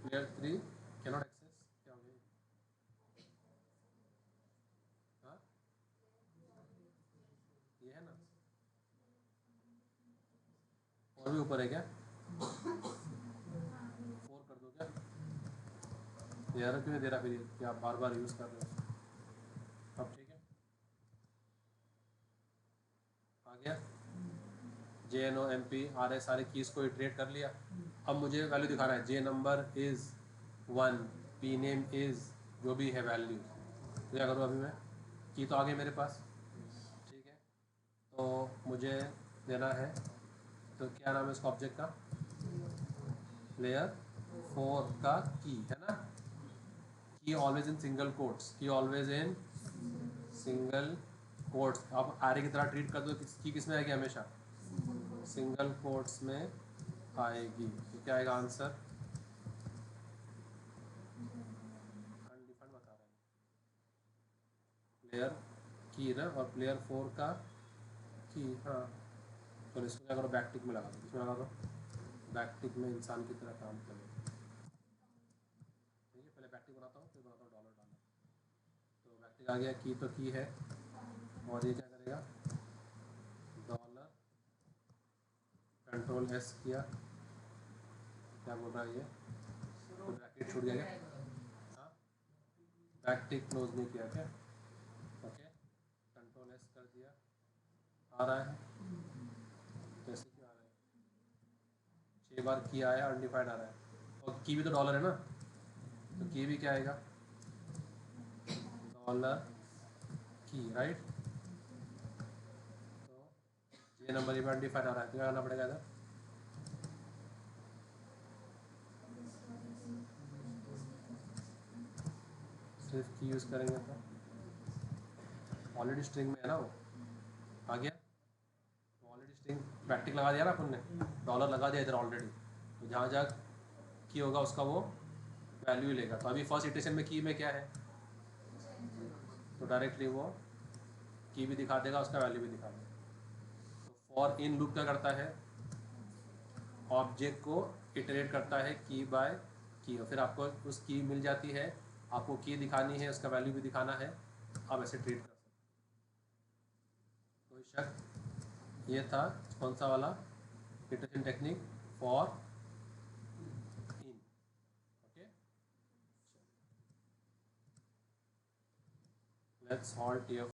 Player 3 cannot access. क्या हो गया? हाँ, ये है ना. और भी ऊपर है क्या? 4 कर दो क्या? यार क्यों नहीं दे रहा फिर ये? क्या आप बार बार यूज़ कर रहे हो? अब ठीक है, आ गया. J N O M P R S सारे कीज़ को इटरेट कर लिया. अब मुझे वैल्यू दिखाना है. J number is 1, P name is जो भी है वैल्यू. तो क्या करूँ अभी मैं? की तो आ गई मेरे पास. ठीक है, तो मुझे देना है. तो क्या नाम है इसका ऑब्जेक्ट का? लेयर 4 का की है ना. की ऑलवेज इन सिंगल कोट्स. की ऑलवेज इन सिंगल कोट्स. आप आरे की तरह ट्रीट कर दो. की किस में आएगी? हमेशा सिंगल कोट्स में आएगी. तो क्या आएगा आंसर? अनडिफाइंड बता रहा है प्लेयर की ना. और प्लेयर 4 का की. हाँ, तो इसको क्या करो? बैक टिक में लगा दो. इसमें लगा दो. बैक टिक में इंसान की तरह काम करें. ठीक है, पहले बैक टिक बनाता हूँ फिर बनाता हूँ डॉलर डॉलर. तो बैक टिक आ गया. की तो की है. और ये क्या करेगा? डॉलर कंट्रोल एस किया. क्या बोल रहा है ये? तो ब्रैकेट छूट गया क्या? हाँ, बैक टिक क्लोज नहीं किया क्या? ओके, कंट्रोल एस कर दिया. आ रहा है. कैसे क्यों आ रहा है? 6 बार की आया, अनडिफाइंड आ रहा है. और की भी तो डॉलर है ना. तो की भी क्या आएगा? डॉलर की, राइट. तो ये नंबर ये अनडिफाइंड आ रहा है. तो क्या करना पड़ेगा इधर? सिर्फ की यूज़ करेंगे तो ऑलरेडी स्ट्रिंग में है ना वो. आ गया. ऑलरेडी स्ट्रिंग प्रैक्टिक लगा दिया ना अपन ने. डॉलर लगा दिया इधर ऑलरेडी. तो जहाँ जहाँ की होगा उसका वो वैल्यू लेगा. तो अभी फर्स्ट इटरेशन में की में क्या है? तो डायरेक्टली वो की भी दिखा देगा, उसका वैल्यू भी दिखा देगा. तो फॉर इन लूप क्या करता है? ऑब्जेक्ट को इटरेट करता है की बाय की. और फिर आपको उस की मिल जाती है. आपको की दिखानी है, उसका वैल्यू भी दिखाना है. आप ऐसे ट्रीट कर सकते. कोई शक? ये था कौन सा वाला? Iteration technique for in. Okay, let's halt here.